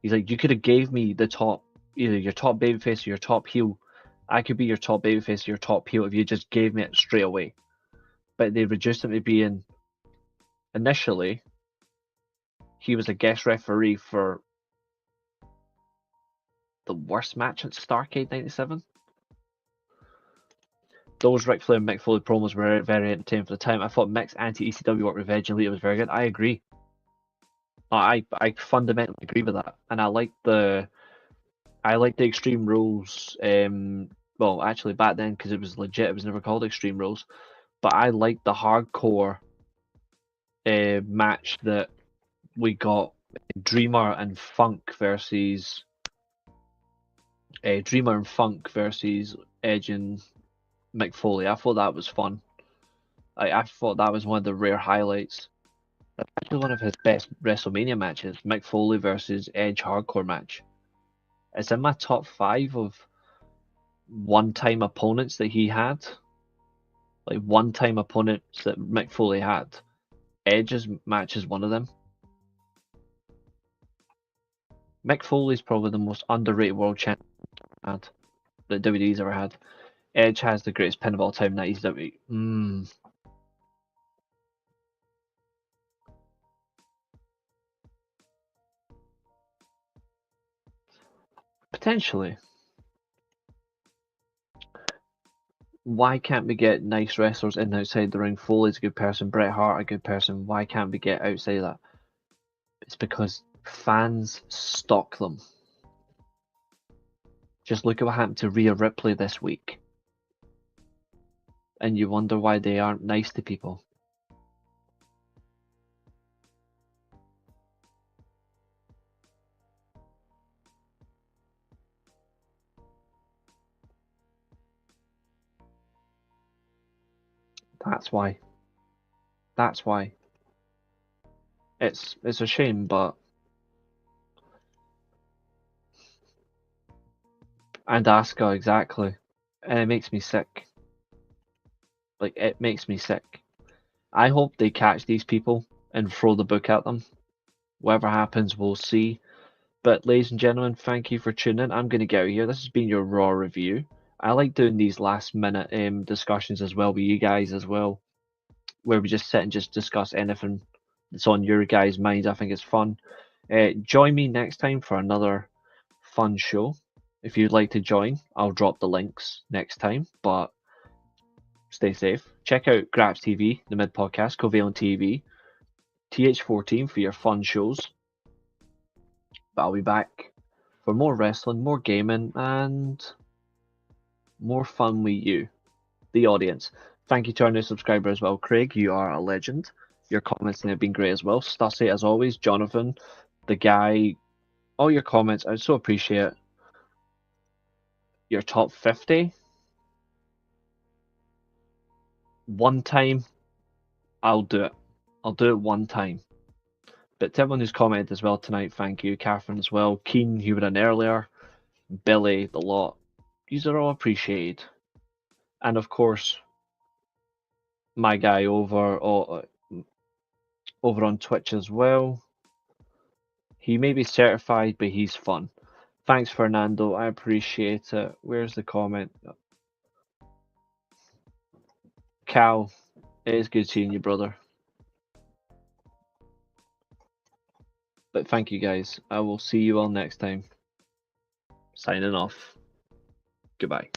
He's like, you could have gave me the top, either your top babyface or your top heel. I could be your top babyface or your top heel if you just gave me it straight away. But they reduced him to being, initially, he was a guest referee for the worst match at Starrcade 97. Those Ric Flair and Mick Foley promos were very entertaining for the time. I thought Mick's anti-ECW work with Reg and Lita was very good. I agree. I fundamentally agree with that, and I like the Extreme Rules. Well, actually, back then, because it was legit, it was never called Extreme Rules. But I like the hardcore match that we got: Dreamer and Funk versus Edge and Mick Foley. I thought that was fun. I thought that was one of the rare highlights. That's actually one of his best WrestleMania matches: Mick Foley versus Edge hardcore match. It's in my top 5 of one-time opponents that he had. Like, one-time opponents that Mick Foley had. Edge's match is one of them. Mick Foley's probably the most underrated world champion that WWE's ever had. Edge has the greatest pin of all time, 90s WWE. Potentially. Why can't we get nice wrestlers in outside the ring? Foley's a good person, Bret Hart a good person. Why can't we get outside of that? It's because fans stock them. Just look at what happened to Rhea Ripley this week. And you wonder why they aren't nice to people. That's why. That's why. It's a shame, but... And Asuka, exactly. And it makes me sick. Like, it makes me sick. I hope they catch these people and throw the book at them. Whatever happens, we'll see. But ladies and gentlemen, thank you for tuning in. I'm going to get out of here. This has been your Raw review. I like doing these last minute discussions as well with you guys as well, where we just sit and just discuss anything that's on your guys' minds. I think it's fun. Join me next time for another fun show. If you'd like to join, I'll drop the links next time. But stay safe. Check out Graps TV, the Mid Podcast, Covalent TV, TH14 for your fun shows. But I'll be back for more wrestling, more gaming, and more fun with you, the audience. Thank you to our new subscriber as well, Craig. You are a legend. Your comments have been great as well. Stussy, as always. Jonathan, the guy, all your comments, I so appreciate it. Your top 50. One time, I'll do it. I'll do it one time. But to everyone who's commented as well tonight, thank you. Catherine as well. Keen, you were in earlier. Billy, the lot. These are all appreciated. And of course, my guy over on Twitch as well. He may be certified, but he's fun. Thanks, Fernando. I appreciate it. Where's the comment? Cal, it is good seeing you, brother. But thank you, guys. I will see you all next time. Signing off. Goodbye.